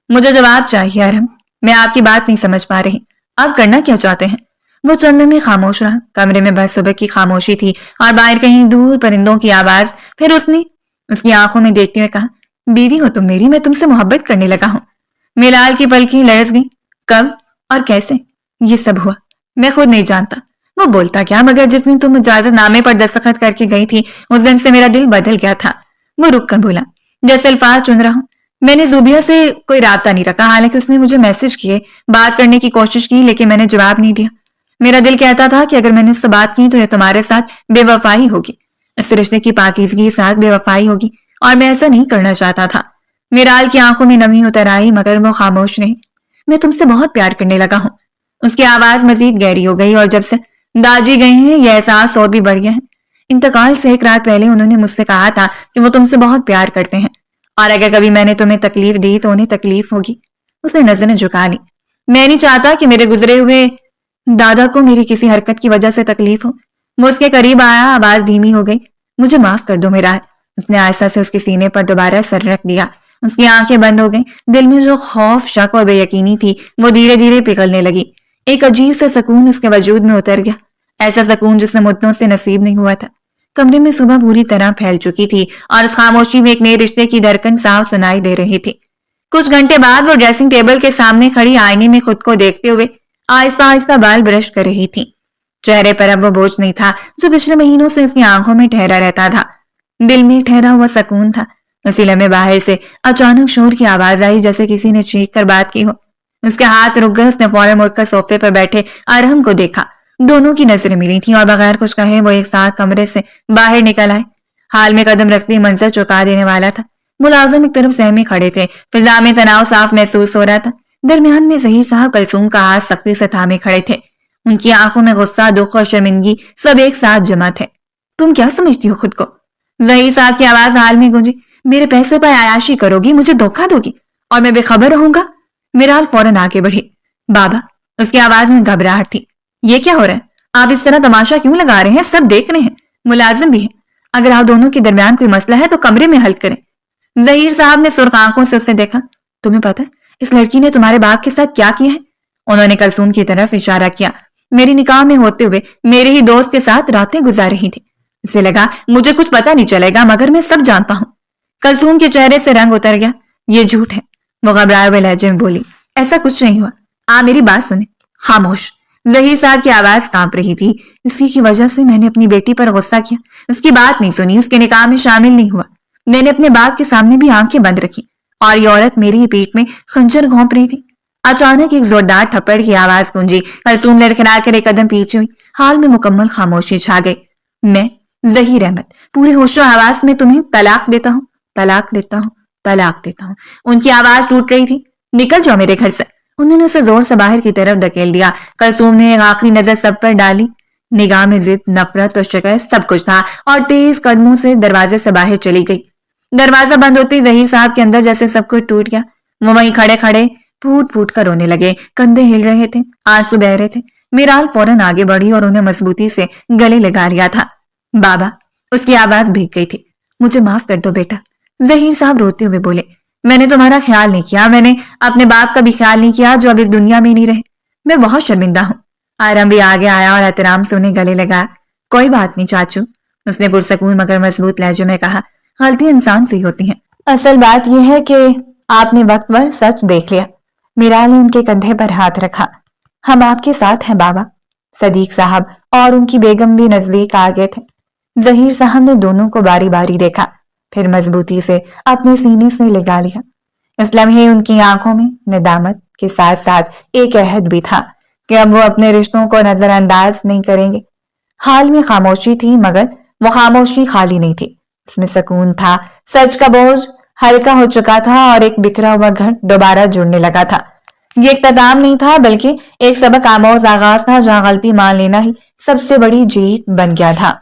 مجھے جواب چاہیے ارحم، میں آپ کی بات نہیں سمجھ پا رہی، آپ کرنا کیا چاہتے ہیں؟ وہ چند لمحے خاموش رہا۔ کمرے میں بس صبح کی خاموشی تھی اور باہر کہیں دور پرندوں کی آواز۔ پھر اس نے اس کی آنکھوں میں دیکھتے ہوئے کہا، بیوی ہو تم میری، میں تم سے محبت کرنے لگا ہوں۔ میرال کی پلکیں لرز گئیں۔ کب اور کیسے یہ سب ہوا میں خود نہیں جانتا۔ وہ بولتا کیا، مگر جس دن تم اجازت نامے پر دستخط کر کے گئی تھی اس دن سے میرا دل بدل گیا تھا۔ وہ رک کر بولا، جیسے الفاظ چن رہا ہوں۔ میں نے زوبیہ سے کوئی رابطہ نہیں رکھا، حالانکہ اس نے مجھے میسج کیے، بات کرنے کی کوشش کی، لیکن میں نے جواب نہیں دیا۔ میرا دل کہتا تھا کہ اگر میں نے اس سے بات کی تو یہ تمہارے ساتھ بے وفائی ہوگی، اس رشتے کی پاکیزگی کے ساتھ بے وفائی ہوگی، اور میں ایسا نہیں کرنا چاہتا تھا۔ میرال کی آنکھوں میں نمی اتر آئی، مگر وہ خاموش نہیں۔ میں تم سے بہت پیار کرنے لگا ہوں۔ اس کی آواز مزید گہری ہو گئی، اور جب سے داجی گئے ہیں یہ احساس اور بھی بڑھ گیا ہے۔ انتقال سے ایک رات پہلے انہوں نے مجھ سے کہا تھا کہ وہ تم سے بہت پیار کرتے ہیں، اور اگر کبھی میں نے تمہیں تکلیف دی تو انہیں تکلیف ہوگی۔ اس نے نظریں جھکا لی۔ میں نہیں چاہتا کہ میرے گزرے ہوئے دادا کو میری کسی حرکت کی وجہ سے تکلیف ہو۔ وہ اس کے قریب آیا، آواز دھیمی ہو گئی، مجھے معاف کر دو میرال۔ اس نے آہستہ سے اس کے سینے پر دوبارہ سر رکھ دیا۔ اس کی آنکھیں بند ہو گئیں، دل میں جو خوف، شک اور بے یقینی تھی وہ دھیرے دھیرے پگھلنے لگی۔ ایک عجیب سا سکون اس کے وجود میں اتر گیا، ایسا سکون جس نے مدتوں سے نصیب نہیں ہوا تھا۔ کمرے میں صبح پوری طرح پھیل چکی تھی اور اس خاموشی میں ایک نئے رشتے کی دھڑکن صاف سنائی دے رہی تھی۔ کچھ گھنٹے بعد وہ ڈریسنگ ٹیبل کے سامنے کھڑی آئینے میں خود کو دیکھتے ہوئے آہستہ آہستہ بال برش کر رہی تھی۔ چہرے پر اب وہ بوجھ نہیں تھا جو پچھلے مہینوں سے اس کی آنکھوں میں ٹھہرا رہتا تھا، دل میں ٹھہرا ہوا سکون تھا۔ اسی لمحے باہر سے اچانک شور کی آواز آئی، جیسے کسی نے چیخ کر بات کی ہو۔ اس کے ہاتھ رک گئے، اس نے فوراً مڑ کر صوفے پر بیٹھے ارحم کو دیکھا۔ دونوں کی نظریں ملی تھیں اور بغیر کچھ کہے وہ ایک ساتھ کمرے سے باہر نکل آئے۔ حال میں قدم رکھتے منظر چوکا دینے والا تھا۔ ملازم ایک طرف سہمے کھڑے تھے، فضا میں تناؤ صاف محسوس ہو رہا تھا۔ درمیان میں ظہیر صاحب کلثوم کا ہاتھ سختی سے تھامے کھڑے تھے، ان کی آنکھوں میں غصہ، دکھ اور شرمندگی سب ایک ساتھ جمع تھے۔ تم کیا سمجھتی ہو خود کو؟ ظہیر صاحب کی آواز حال میں گونجی۔ میرے پیسے پر عیاشی کرو گی، مجھے دھوکہ دو گی اور میں بے خبر رہوں گا؟ میرال فوراً آگے بڑھی۔ بابا، اس کی آواز میں گھبراہٹ تھی، یہ کیا ہو رہا ہے؟ آپ اس طرح تماشا کیوں لگا رہے ہیں؟ سب دیکھ رہے ہیں، ملازم بھی ہے۔ اگر آپ دونوں کے درمیان کوئی مسئلہ ہے تو کمرے میں حل کریں۔ ظہیر صاحب نے سرخ آنکھوں سے اسے دیکھا۔ تمہیں پتہ ہے اس لڑکی نے تمہارے باپ کے ساتھ کیا کیا ہے؟ انہوں نے کلثوم کی طرف اشارہ کیا۔ میری نکاح میں ہوتے ہوئے میرے ہی دوست کے ساتھ راتیں گزار رہی تھی۔ اسے لگا مجھے کچھ پتہ نہیں چلے گا، مگر میں سب جانتا ہوں۔ کلثوم کے چہرے سے رنگ اتر گیا۔ یہ جھوٹ ہے، وہ گھبرائے ہوئے لہجے میں بولی۔ ایسا کچھ نہیں ہوا، آپ میری بات سنیں۔ خاموش۔ ظہیر صاحب کی آواز کانپ رہی تھی۔ اسی کی وجہ سے میں نے اپنی بیٹی پر غصہ کیا، اس کی بات نہیں سنی، اس کے نکاح میں شامل نہیں ہوا۔ میں نے اپنے باپ کے سامنے بھی آنکھیں بند رکھی اور یہ عورت میری پیٹ میں خنجر گھونپ رہی تھی۔ اچانک ایک زوردار تھپڑ کی آواز گونجی۔ کلثوم لڑکھڑا کر ایک قدم پیچھے ہوئی۔ حال میں مکمل خاموشی چھا گئی۔ میں ظہیر احمد پورے ہوش و حواس میں تمہیں طلاق دیتا ہوں، طلاق دیتا ہوں، طلاق دیتا ہوں۔ ان کی آواز ٹوٹ رہی تھی۔ نکل جاؤ میرے گھر سے۔ انہوں نے اسے زور سے باہر کی طرف دھکیل دیا۔ کلثوم نے ایک آخری نظر سب پر ڈالی، نگاہ میں ضد، نفرت اور شکست سب کچھ تھا، اور تیز قدموں سے دروازے سے باہر چلی گئی۔ دروازہ بند ہوتے ہی ظہیر صاحب کے اندر جیسے سب کچھ ٹوٹ گیا۔ وہ وہیں کھڑے کھڑے پھوٹ پھوٹ کر رونے لگے، کندھے ہل رہے تھے، آنسو بہ رہے تھے۔ میرال فوراً آگے بڑھی اور انہیں مضبوطی سے گلے لگا لیا تھا۔ بابا، اس کی آواز بھیگ گئی تھی، مجھے معاف کر دو بیٹا۔ ظہیر صاحب روتے ہوئے بولے، میں نے تمہارا خیال نہیں کیا، میں نے اپنے باپ کا بھی خیال نہیں کیا جو اب اس دنیا میں نہیں رہے۔ میں بہت شرمندہ ہوں۔ آرام بھی آگے آیا اور احترام سے انہیں گلے لگایا۔ کوئی بات نہیں چاچو، اس نے پرسکون مگر مضبوط لہجے میں کہا، غلطی انسان سے ہی ہوتی ہیں، اصل بات یہ ہے کہ آپ نے وقت پر سچ دیکھ لیا۔ میرال نے ان کے کندھے پر ہاتھ رکھا۔ ہم آپ کے ساتھ ہیں بابا۔ صدیق صاحب اور ان کی بیگم بھی نزدیک آ گئے تھے۔ ظہیر صاحب نے دونوں کو باری باری دیکھا، پھر مضبوطی سے اپنے سینے سے لگا لیا۔ اس لمحے ان کی آنکھوں میں ندامت کے ساتھ ساتھ ایک عہد بھی تھا کہ اب وہ اپنے رشتوں کو نظر انداز نہیں کریں گے۔ حال میں خاموشی تھی، مگر وہ خاموشی خالی نہیں تھی، اس میں سکون تھا۔ سچ کا بوجھ ہلکا ہو چکا تھا اور ایک بکھرا ہوا گھر دوبارہ جڑنے لگا تھا۔ یہ اختتام نہیں تھا بلکہ ایک سبق آموز آغاز تھا، جہاں غلطی مان لینا ہی سب سے بڑی جیت بن گیا تھا۔